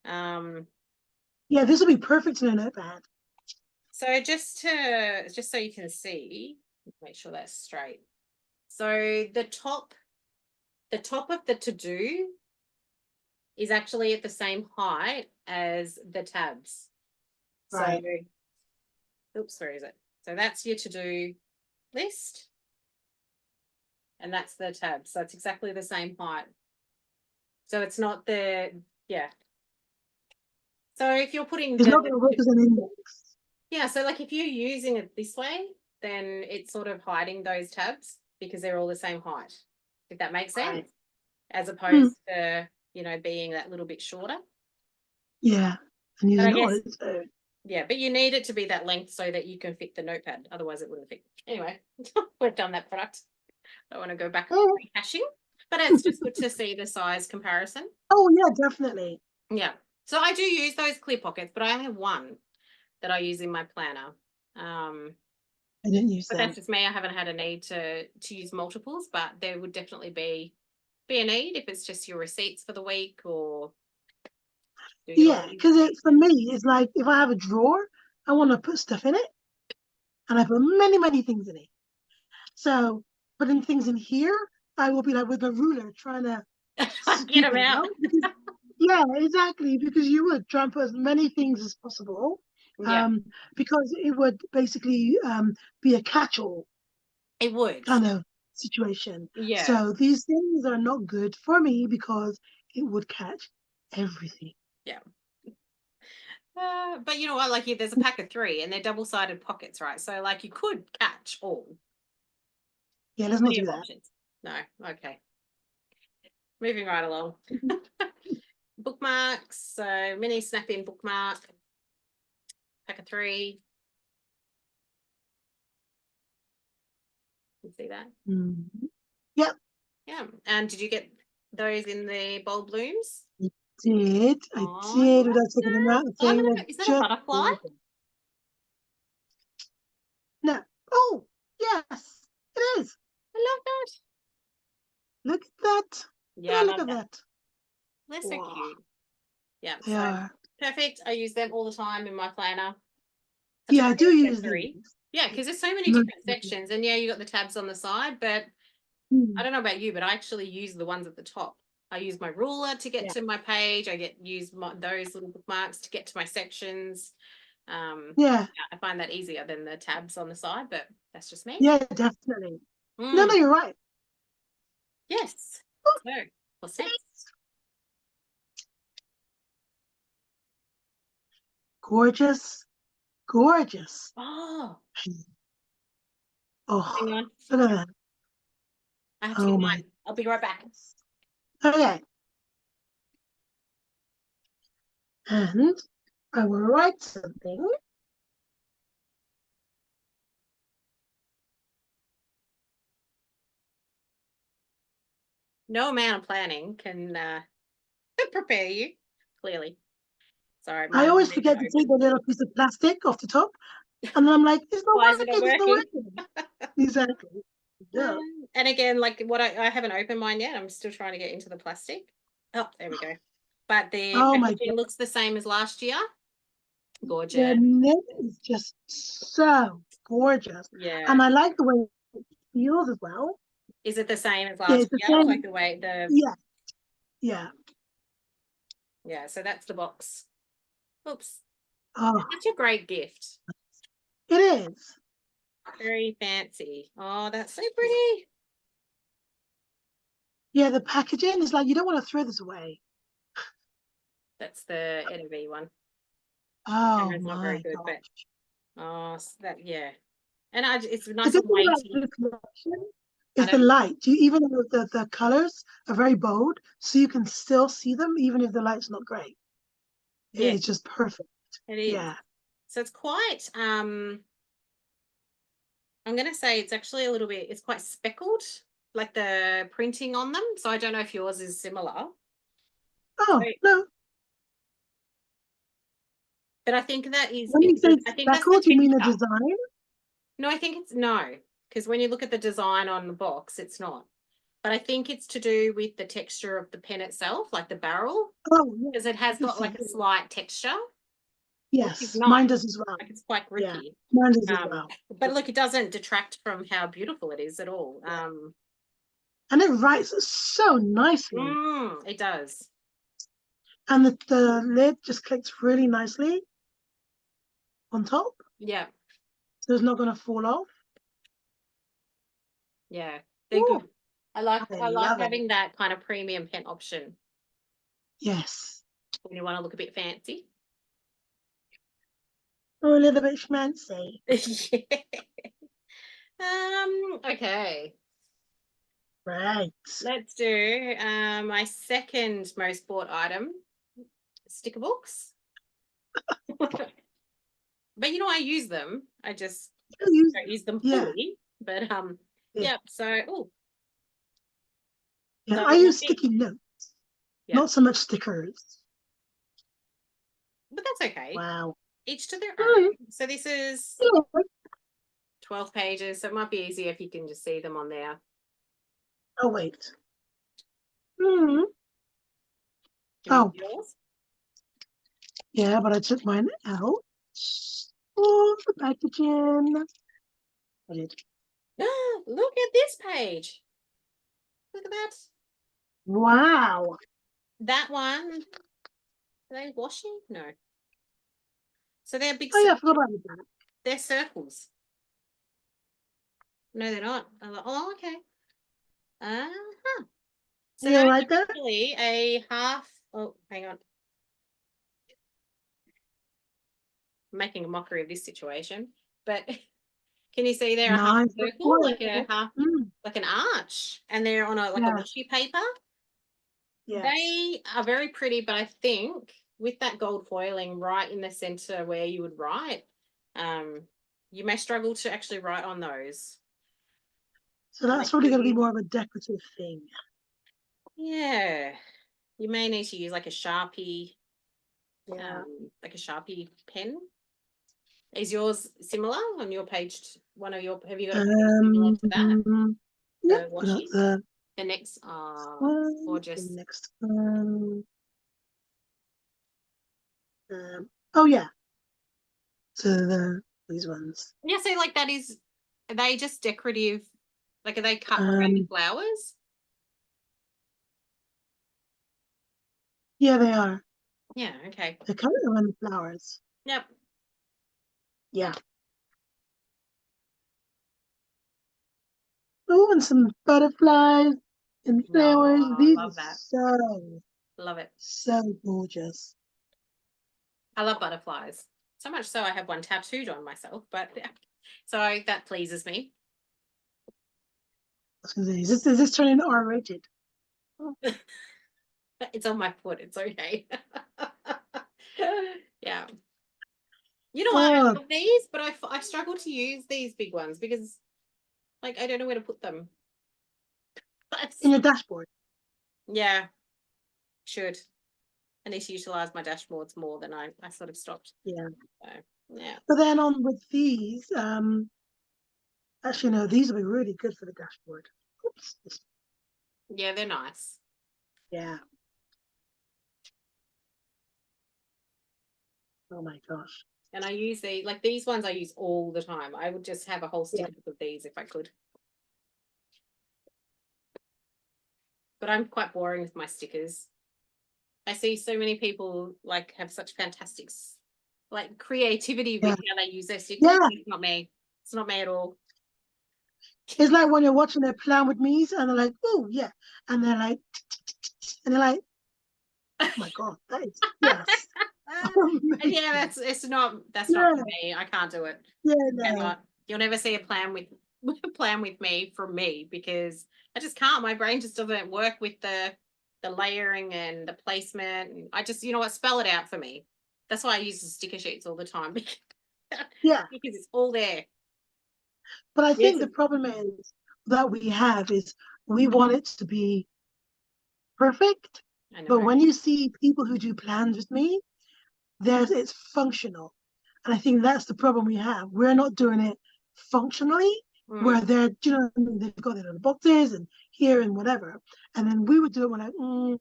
Yeah, this will be perfect in a notepad. So just so you can see, make sure that's straight. So the top of the to-do is actually at the same height as the tabs. So, Right. oops, where is it? So that's your to-do list. And that's the tab. So it's exactly the same height. So it's not the, yeah. So if you're putting It's not going to work as an index. yeah, so like if you're using it this way, then it's sort of hiding those tabs because they're all the same height, if that makes sense, Right. as opposed to, you know, being that little bit shorter. Yeah, and But I using it on guess, its own. yeah, but you need it to be that length so that you can fit the notepad. Otherwise, it wouldn't fit. Anyway, we've done that product. I don't want to go back rehashing, but it's just good to see the size comparison. Oh, yeah, definitely. Yeah. So I do use those clear pockets, but I only have one that I use in my planner. I didn't use But them. that's just me. I haven't had a need to use multiples, but there would definitely be a need if it's just your receipts for the week or Yeah, because for me, it's like if I have a drawer, I want to put stuff in it, and I put many, many things in it. So putting things in here, I will be like with a ruler trying to get scoop them it out. out. Because, yeah, exactly. Because you would try and put as many things as possible. Yeah, Because it would basically be a catch-all it would. kind of situation. Yeah. So these things are not good for me because it would catch everything. Yeah. But you know what? Like, there's a pack of 3 and they're double-sided pockets, right? So, like, you could catch all. Yeah, let's not Plenty do of that. options. No. Okay. Moving right along. Bookmarks. So, mini snap-in bookmark. Pack of 3. You see that? Yep. Yeah. And did you get those in the bold blooms? I did. I Oh, did without taking them out. oh, They no, were is that a just butterfly? gorgeous. No. Oh, yes, it is. I love that. Look at that. Yeah, I Yeah, look love at that. that. They're so Wow, cute. Yeah, they so are. perfect. I use them all the time in my planner. Such a Yeah, I great do use accessory. these. Yeah, because there's so many Most different definitely. sections, and yeah, you got the tabs on the side, but I Mm, don't know about you, but I actually use the ones at the top. I use my ruler to get yeah, to my page. I use those little bookmarks to get to my sections. yeah, Yeah, I find that easier than the tabs on the side, but that's just me. yeah, definitely. No, Mm, no, you're right. yes. Oh, So, what's next? gorgeous, gorgeous. Oh, hang Oh, on. look at that. I have to Oh get my. mine. I'll be right back. Okay, and I will write something. No amount of planning can prepare you, clearly. Sorry, I mine always won't even forget to take open. the little piece of plastic off the top, and then I'm like, it's not Why is it not working. It's not working? working. Exactly. Yeah. And again, like what I haven't opened mine yet. I'm still trying to get into the plastic. Oh, there we go. But the Oh my packaging God. looks the same as last year. The Gorgeous. knit is just so gorgeous. Yeah. And I like the way it feels as well. Is it the same as Yeah, last it's the year? Like same. the way Yeah, yeah. yeah, so that's the box. Oops. Oh, It's such a great gift. it is. Very fancy. Oh, that's so pretty. Yeah, the packaging is like, you don't want to throw this away. That's the NV one. Oh Camera's not very my good, but gosh. oh, that yeah. And it's The nice good and thing about weighty. this collection I is the don't. light. Even though the colors are very bold, so you can still see them even if the light's not great. Yeah, It's just perfect. it is. Yeah. So it's quite I'm gonna say it's actually a little bit, it's quite speckled, like the printing on them. So I don't know if yours is similar. So, Oh, no. but I think that is When you say I think that's the speckled, you mean a texture. design? No, I think it's no, because when you look at the design on the box, it's not. But I think it's to do with the texture of the pen itself, like the barrel, Oh, yeah. because it I has can got see like a it. slight texture, which is Yes, nice. mine does as well. Like it's quite Yeah, grippy. mine does as well. But look, it doesn't detract from how beautiful it is at all. Yeah. And it writes so nicely. It does. And the lid just clicks really nicely on top. Yeah. So it's not going to fall off. Yeah, they're Ooh, good. I like I love it. having that kind of premium pen option Yes. when you want to look a bit fancy. Or a little bit schmancy. Yeah. Okay. Right. Let's do my second most bought item, sticker books. But you know, I use them. I just don't use them Yeah. fully. But Yeah. yeah. So Yeah. so I use sticky notes, yeah, not so much stickers. but that's okay. Wow. Each to their Mm. own. So this is Yeah. 12 pages. So it might be easier if you can just see them on there. Oh, wait. Mm. Can you Oh, see yours? yeah, but I took mine out. Oh, the packaging. I did. Look at this page. Look at that. Wow. That one. Are they washing? No. So they're big. Oh, yeah, I forgot about that. They're circles. No, they're not. I'm like, oh, okay. Uh-huh. So You that all is right there? actually a half. Oh, hang on. I'm making a mockery of this situation, but can you see they're a half Nice. circle, like a half, Mm. like an arch, and they're on a like a Yeah. washi paper. Yes. They are very pretty, but I think with that gold foiling right in the center where you would write, you may struggle to actually write on those. So that's probably going to be more of a decorative thing. Yeah, you may need to use like a Sharpie, Yeah. like a Sharpie pen. Is yours similar on your page? One of your, have you got a page similar to that? Yep. The Got washi? the The next, one. or The just, next one. Oh yeah. So these ones. yeah, so like that is, are they just decorative? Like, are they cut around the Um. flowers? Yeah, they are. Yeah, okay. They're coming around the flowers. Yep. Yeah. Oh, and some butterflies and flowers. No, I These love are that. Love it. so gorgeous. I love butterflies. So much so I have one tattooed on myself, but yeah. So that pleases me. I was gonna say, is this turning R-rated? It's on my foot. It's okay. Yeah. You know what? I Oh, love these, but I struggle to use these big ones because, like, I don't know where to put them. in your dashboard. Yeah, should. I need to utilize my dashboards more than I sort of stopped. Yeah. So, yeah. But then on with these, actually no, these will be really good for the dashboard. Oops. Yeah, they're nice. Yeah. Oh my gosh. And I use these ones I use all the time. I would just have a whole Yeah. stick of these if I could. But I'm quite boring with my stickers. I see so many people like have such fantastic like creativity with how they use their stickers. Yeah. It's not me. It's not me at all. It's like when you're watching their Plan with Me's and they're like, oh yeah. And they're like, and they're like, oh my God, that is just Yeah, that's not for me. I can't do it. Yeah, I no. cannot. You'll never see a plan with me from me because I just can't. My brain just doesn't work with the layering and the placement. And I just, you know what, spell it out for me. That's why I use the sticker sheets all the time Yeah. because it's all there. But I think Yes. the problem is that we have is we want it to be perfect. I know. But when you see people who do plans with me, it's functional. And I think that's the problem we have. We're not doing it functionally, where they're, you know, they've got their little boxes and here and whatever. And then we would do it when I'm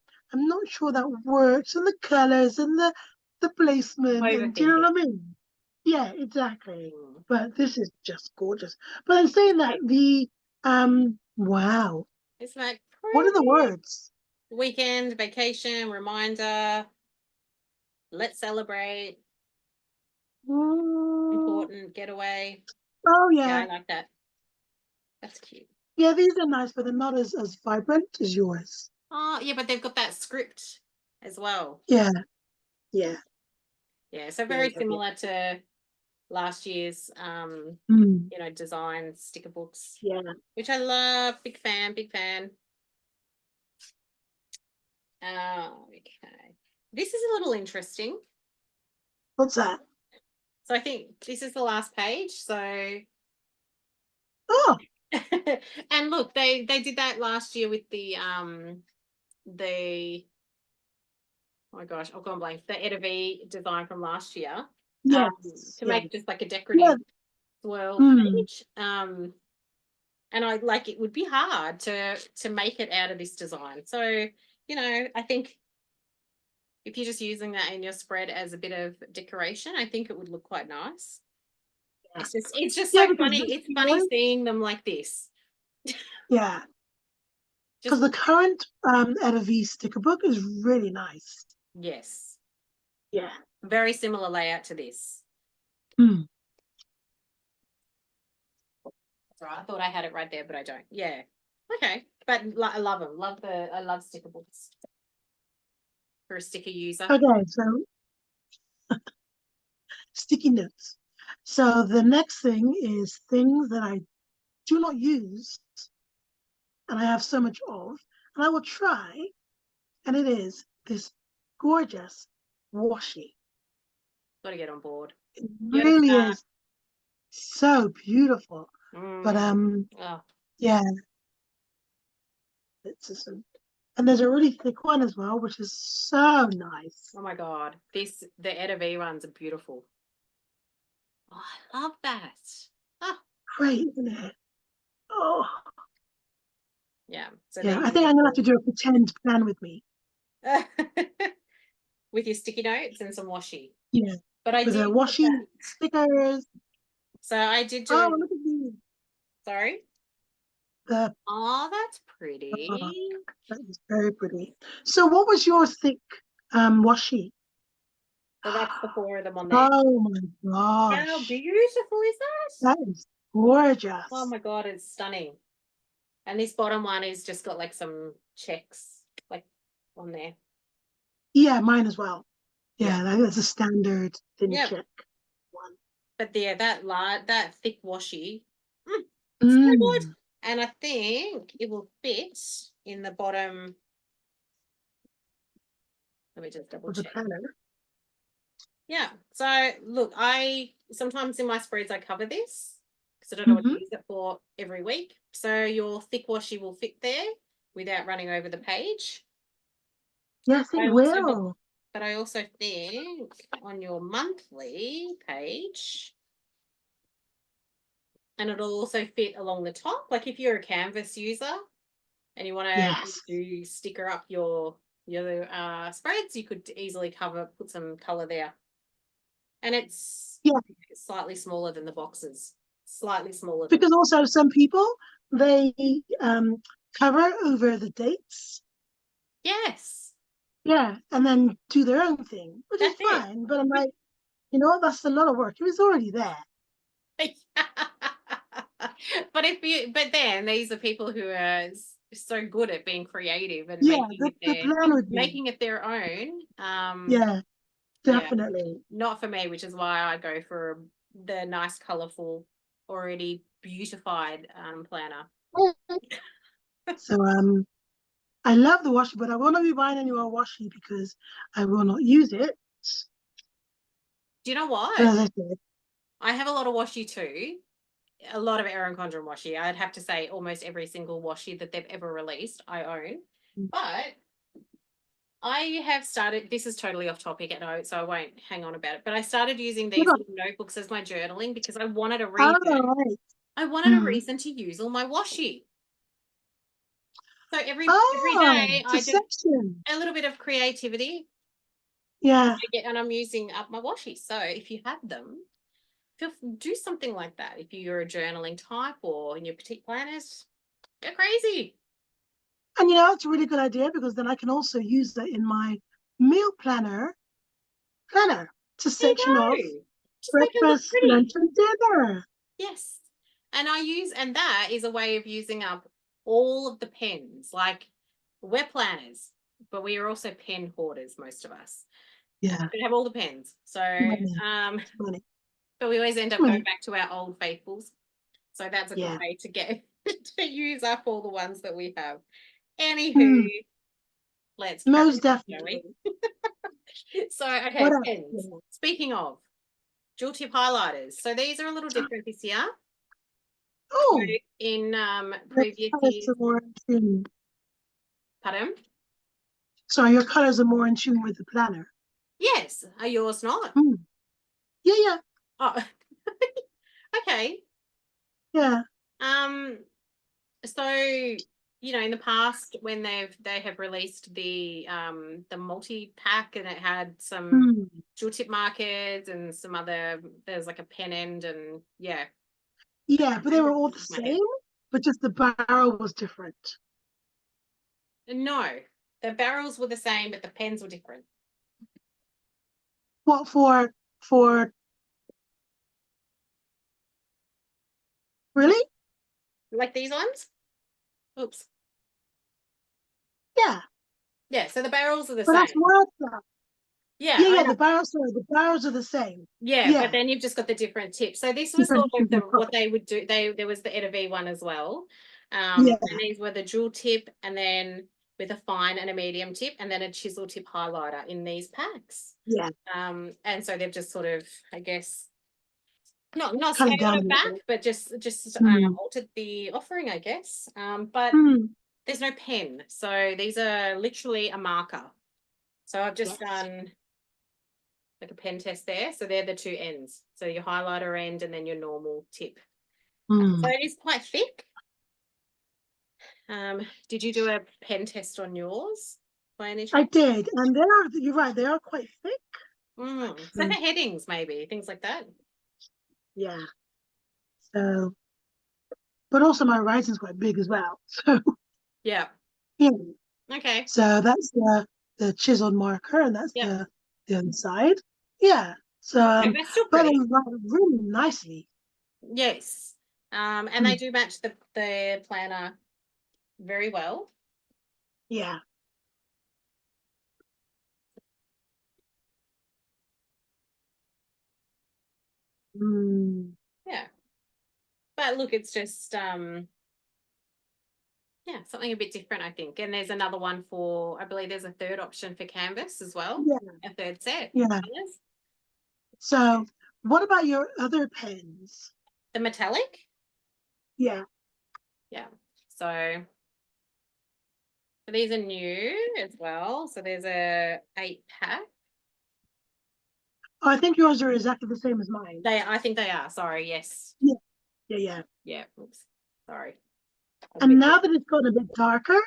not sure that works, and the colors and the placement, and do you know what I mean? Yeah, exactly. But this is just gorgeous. But I'm saying that wow. It's like What are the words? weekend, vacation, reminder, let's celebrate, important getaway. Oh Yeah, I yeah. like that. That's cute. Yeah, these are nice, but they're not as vibrant as yours. Oh, yeah, but they've got that script as well. Yeah, yeah, Yeah, so yeah, very yeah, yeah. similar to last year's Mm, design sticker books, yeah. which I love. Big fan, big fan. Okay. This is a little interesting. What's that? So I think this is the last page. So Oh, and look, they did that last year with the oh my gosh, I've gone blank. The Etta V design from last year. yes, To yeah, make just like a yeah. decorative swirl Mm, page. And I like it would be hard to make it out of this design. So, I think if you're just using that in your spread as a bit of decoration, I think it would look quite nice. yeah, It's just yeah, so because funny. It's funny seeing them like this. yeah, because Just the current Etta V sticker book is really nice. yes. Yeah. Very similar layout to this. Mm. That's right. I thought I had it right there, but I don't. Yeah. Okay. But I love them. I love sticker books for a sticker user. Okay, so sticky notes. So the next thing is things that I do not use and I have so much of, and I will try, and it is this gorgeous washi. Got to get on board. It You got to really start. is so beautiful. But Oh, yeah, it's just and there's a really thick one as well, which is so nice. oh my God. The Etta V ones are beautiful. Oh, I love that. Oh, Great, isn't it? Oh, yeah. So yeah. there I you think I'm gonna have to go. do a pretend plan with me. With your sticky notes and some washi. Yeah, But I with a did put washi that. stickers. So I did do Oh, it. look at these. Sorry. The Oh, that's oh, pretty. that is very pretty. So, what was your thick washi? So that's the four of them on there. Oh my How gosh, beautiful is that? that is Oh gorgeous. my God, it's stunning. And this bottom one is just got like some checks like on there. Yeah, mine as well. Yeah. Yeah, that's a standard thin Yep. check one. But yeah, that thick washi, so good. Mm, And I think it will fit in the bottom. Let me just double of the check. planner. Yeah. So look, I sometimes in my spreads I cover this because I don't know what Mm-hmm. to use it for every week. So your thick washi will fit there without running over the page. Yes, it I also, will. but I also think on your monthly page, and it'll also fit along the top. Like if you're a canvas user and you want Yes. to sticker up your spreads, you could easily put some color there. And it's Yeah, slightly smaller than the boxes. Slightly smaller than. because also some people they cover over the dates. Yes, Yeah, and then do their own thing, which is that's it. fine. But I'm like, you know what? That's a lot of work. It was already there. But then these are people who are so good at being creative and Yeah, the plan would be. making it their own. Yeah, Yeah, definitely. not for me, which is why I go for the nice, colorful, already beautified planner. So I love the washi, but I will not be buying any more washi because I will not use it. Do you know But what? as I said, I have a lot of washi too. A lot of Erin Condren washi. I'd have to say almost every single washi that they've ever released, I own. But I have started, this is totally off topic, so I won't hang on about it. But I started using these little notebooks as my journaling because I wanted a reason. right. I wanted a reason to use all my washi. So every day It's a I do section. a little bit of creativity. Yeah. And I'm using up my washi. So if you have them, do something like that. If you're a journaling type or in your petite planners, go crazy. And you know, it's a really good idea because then I can also use that in my meal planner. It's a There you section of go. Just make it look breakfast, lunch, pretty. and dinner. Yes. And that is a way of using up all of the pens. Like, we're planners, but we are also pen hoarders, most of us. Yeah. We have all the pens. So, Money. Money. but we always end up going Money. back to our old faithfuls. So that's a good Yeah. way to get to use up all the ones that we have. Anywho, Mm, let's carry most on, shall definitely. we? So, What okay, else? pens. Speaking of dual tip highlighters. So these are a little different this year. So Oh, in your previous colors years, are more in tune. pardon? Sorry, your colors are more in tune with the planner. Yes, are yours not? Mm. Yeah, yeah, Oh, okay. yeah. Um, so in the past when they have released the multi-pack and it had some Mm. dual tip markers and some other, there's like a pen end and yeah. Yeah, but they were all the My head. same, but just the barrel was different. No, the barrels were the same, but the pens were different. What for really? Like these ones? Oops. Yeah, Yeah, so the barrels are the but that's same. wild stuff. Yeah, Yeah, I yeah. know. The barrels are the same. Yeah, but Yeah, then you've just got the different tips. So this was sort different of different what colors. they would do. There was the Eda V one as well. Yeah, And these were the dual tip and then with a fine and a medium tip and then a chisel tip highlighter in these packs. yeah. And so they've just sort of, I guess, not Cut it scaled down a it little back, bit. but just Mm. altered the offering, I guess. But Mm. there's no pen. So these are literally a marker. So I've just Yes. done like a pen test there. So they're the two ends. So your highlighter end and then your normal tip. So Mm. it is quite thick. Did you do a pen test on yours by any I chance? did, and you're right, they are quite thick. So for headings, maybe things like that. Yeah. So, but also my writing's quite big as well. So, Yeah. yeah. Okay. So that's the chiseled marker, and that's Yep. the other side. Yeah. So, Okay, they're still but they pretty. write really nicely. Yes. And they Mm. do match the planner very well. Yeah. Mm. Yeah. But look, it's just yeah, something a bit different, I think. And there's another one for, I believe there's a third option for canvas as well, Yeah. a third set. Yeah. So, what about your other pens? The metallic, Yeah. yeah. So these are new as well. So there's a 8-pack. Oh, I think yours are exactly the same as mine. I think they are. Sorry, yes, Yeah. Yeah. Yeah. yeah. Oops, sorry. And now that it's gotten a bit darker,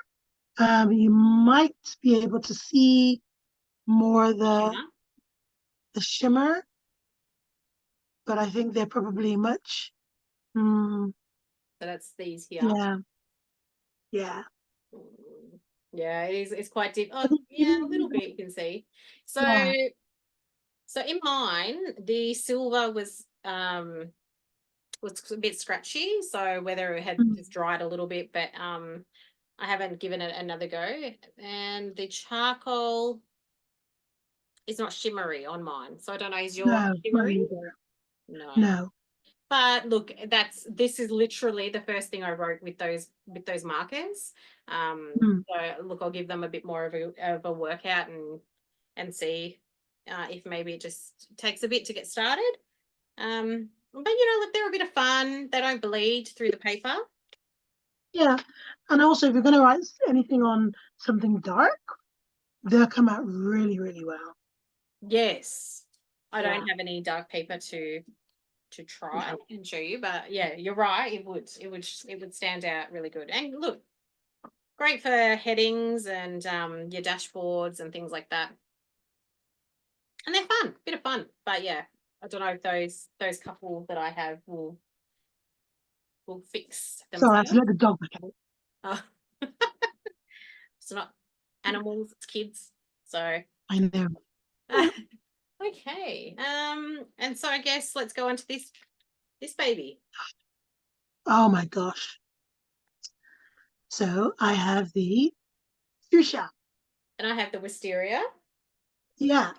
you might be able to see more Shimmer. the shimmer, but I think they're probably much. Mm, So that's these here. yeah, yeah. Yeah, it is. It's quite deep. But Oh, yeah, a little bit. You can see. So, yeah. so in mine, the silver was a bit scratchy. So whether it had Mm, just dried a little bit, but I haven't given it another go. And the charcoal is not shimmery on mine. So I don't know, is yours no, not shimmery? either. No. No. But look, this is literally the first thing I wrote with those markers. Mm. So look, I'll give them a bit more of a workout and see if maybe it just takes a bit to get started. But look, they're a bit of fun. They don't bleed through the paper. Yeah. And also, if you're going to write anything on something dark, they'll come out really, really well. Yes, I Yeah. don't have any dark paper to try No. and show you, but yeah, you're right. It would stand out really good. And look, great for headings and your dashboards and things like that. And they're fun, bit of fun. But yeah, I don't know if those couple that I have will fix So I have themselves. to let the dog back out. Oh. It's not animals, it's kids. So I know. okay. And so I guess let's go on to this this baby. Oh my gosh. So I have the fuchsia. And I have the wisteria. Yeah.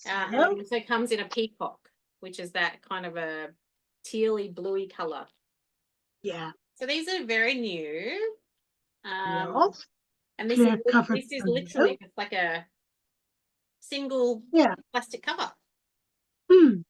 And So, it also comes in a peacock, which is that kind of a tealy bluey color. yeah. So these are very new. Yes. And Clear covered this is window. literally just like a single Yeah. plastic cover. Hmm.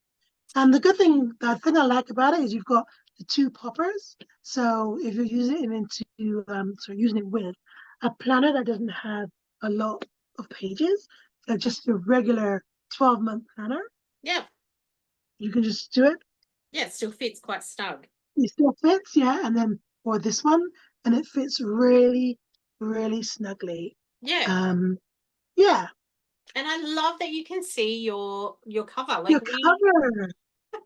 And the thing I like about it is you've got the two poppers. So if you're using it using it with a planner that doesn't have a lot of pages, like just a regular 12-month planner, Yeah. you can just do it. Yeah, it still fits quite snug. It still fits, yeah. And then for this one, and it fits really, really snugly. Yeah. Um, yeah. And I love that you can see your cover. Your Like cover.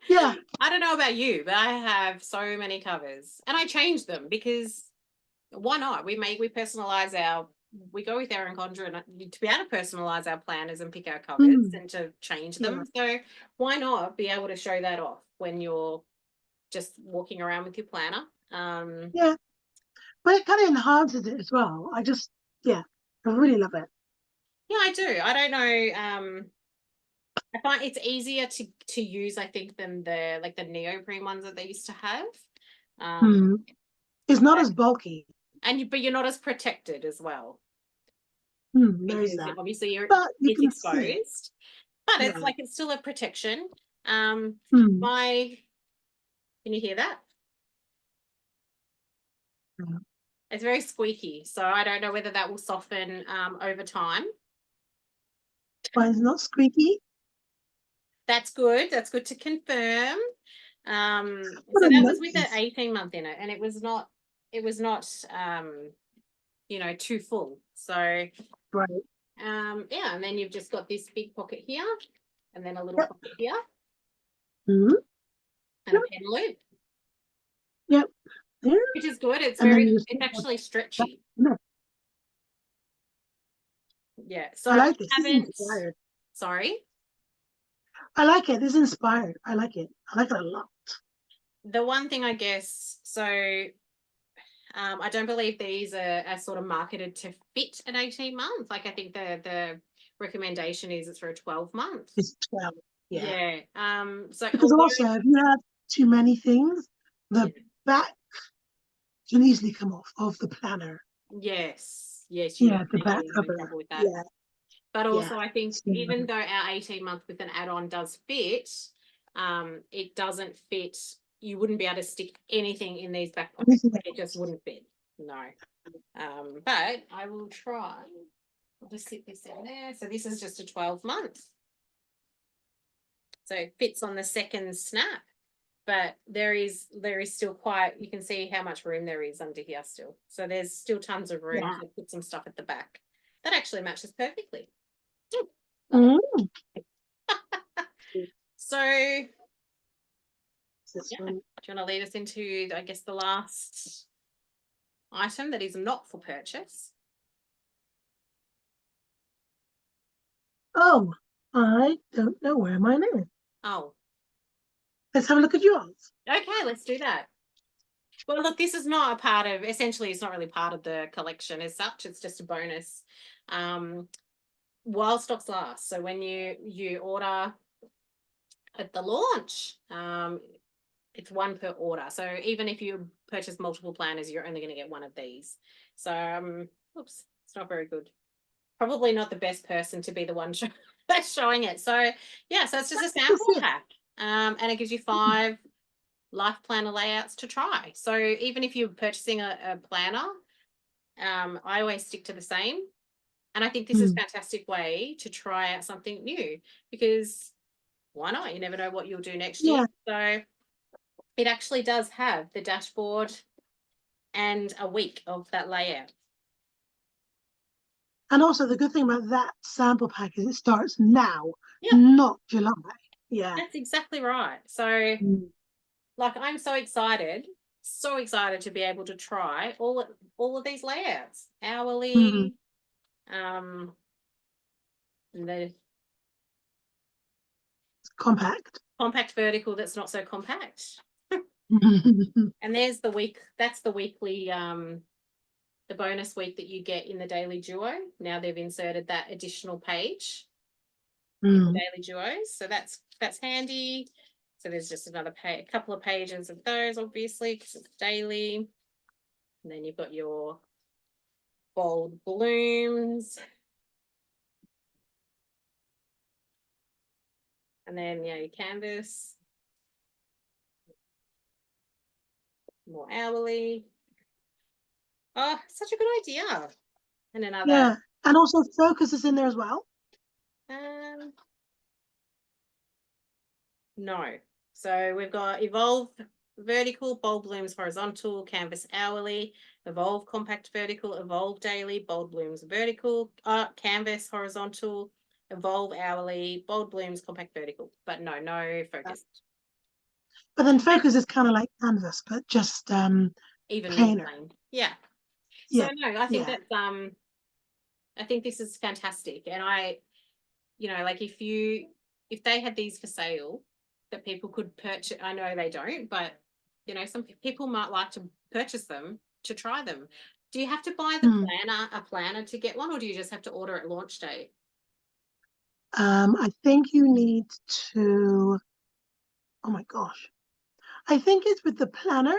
Yeah. I don't know about you, but I have so many covers. And I change them because why not? We personalize we go with Erin Condren to be able to personalize our planners and pick our covers Mm, and to change yeah. them. So why not be able to show that off when you're just walking around with your planner? Yeah. But it kind of enhances it as well. Yeah, I really love it. Yeah, I do. I don't know. I find it's easier to use, I think, than the neoprene ones that they used to have. Mm. It's not as bulky. But you're not as protected as well There's because that. obviously But you it's can see it. exposed. But Yeah. it's still a protection. Mm. My Can you hear that? Yeah. It's very squeaky, so I don't know whether that will soften over time. Mine's not squeaky. That's good. That's good to confirm. What So a that was with an noise. 18-month in it, and it was not too full. So Right. yeah, and then you've just got this big pocket here, and then a little Yep. pocket here, Mm. and a Yep. pen loop, Yep. There. which is good. And then you It's just actually stretchy. no, Yeah. So I I like this. This is haven't. inspired. Sorry. I like it. This is inspired. I like it. I like it a lot. The one thing I guess so. I don't believe these are sort of marketed to fit an 18 month. Like I think the recommendation is it's for a 12-month. It's 12. Yeah. Yeah. So Because although also if you have too many things, yeah. the back can easily come off of the planner. Yes, you Yeah, the get back in cover. trouble with that. Yeah. But Yeah. also I think So, even though our 18-month with an add-on does fit, it doesn't fit. You wouldn't be able to stick anything in these back pockets. Like it just wouldn't fit. No. But I will try. I'll just sit this in there. So this is just a 12-month. So it fits on the second snap. But there is still quite, you can see how much room there is under here still. So there's still tons of room yeah. to put some stuff at the back. That actually matches perfectly. Mm. So This yeah, one. do you want to lead us into, I guess, the last item that is not for purchase? Oh, I don't know where mine is. Oh, Let's have a look at yours. okay, let's do that. Well, look, this is not a part of, essentially, it's not really part of the collection as such. It's just a bonus. While stocks last. So when you order at the launch, it's one per order. So even if you purchase multiple planners, you're only going to get one of these. So, oops, it's not very good. Probably not the best person to be the one that's showing it. So yeah, so it's just a sample pack. And it gives you 5 LifePlanner layouts to try. So even if you're purchasing a planner, I always stick to the same. And I think this is a fantastic way to try out something new because why not? You never know what you'll do next year. So it actually does have the dashboard and a week of that layout. And also the good thing about that sample pack is it starts now, Yeah, not July. Yeah. that's exactly right. So like I'm so excited to be able to try all of these layouts hourly. And Compact. compact vertical that's not so compact. And there's the week, that's the weekly, the bonus week that you get in the daily duo. Now they've inserted that additional page in the daily duos. So that's handy. So there's just another a couple of pages of those, obviously, because it's daily. And then you've got your bold blooms. And then, yeah, your canvas. More hourly. Oh, such a good idea. And another. Yeah, and also focus is in there as well. No. So we've got evolve vertical, bold blooms horizontal, canvas hourly, evolve compact vertical, evolve daily, bold blooms vertical, canvas horizontal, evolve hourly, bold blooms compact vertical. But no focus. But then focus is kind of like canvas, but just even plainer. plain. Yeah. Yeah. So no, I think that's I think this is fantastic. And I, you know, like if they had these for sale that people could purchase, I know they don't, but you know, some people might like to purchase them to try them. Do you have to buy the planner to get one, or do you just have to order at launch day? I think you need to, oh my gosh. I think it's with the planner.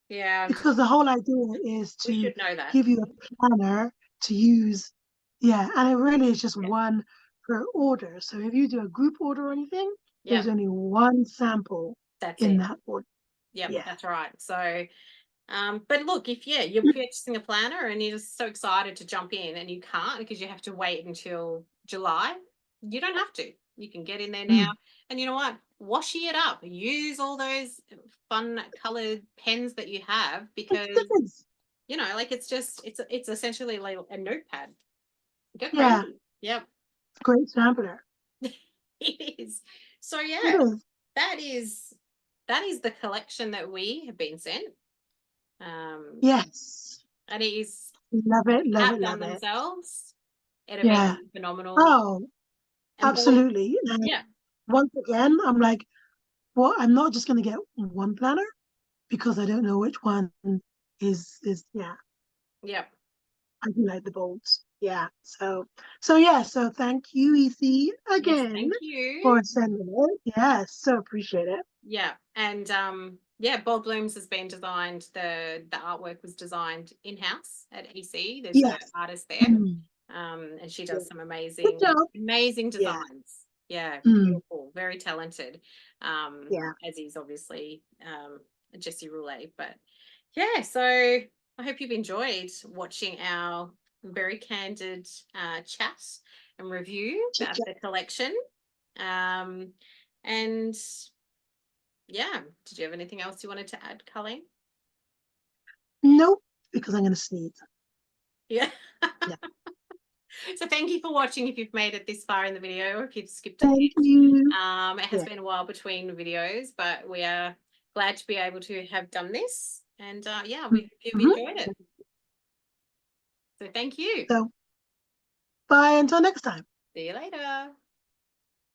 Yeah. Because the whole idea is We to should know that. give you a planner to use. Yeah, and it really is just one per order. So if you do a group order or anything, there's only one sample in that order. Yep, yeah, that's right. So but look, if you're purchasing a planner and you're just so excited to jump in and you can't because you have to wait until July, you don't have to. You can get in there now. And you know what? Washi it up. Use all those fun colored pens that you have, because you know, like it's essentially like a notepad. Go crazy. Yeah. Yep. Great sampler. It is. So It is. that is the collection that we have been sent. Yes. And it is love it, love it, outdone love it. themselves. It Yeah. phenomenal. Oh, absolutely. Yeah. Once again, I'm like, well, I'm not just going to get one planner because I don't know which one is yeah. Yep. I do like the bolds. Yeah. So thank you, EC, again. Yes, thank you for sending it. Yes, so appreciate it. Yeah. And Bold Blooms has been designed, the artwork was designed in-house at EC. There's an artist there. And she does some amazing designs. Yeah, beautiful, very talented. As is obviously Jessie Roulet. But yeah, so I hope you've enjoyed watching our very candid chat and review about the collection. And yeah, did you have anything else you wanted to add, Carlene? Nope, because I'm going to sneeze. Yeah. So thank you for watching if you've made it this far in the video, or if you've skipped ahead. Thank you. It has been a while between videos, but we are glad to be able to have done this. And yeah, we hope you've enjoyed it. So thank you. So bye until next time. See you later.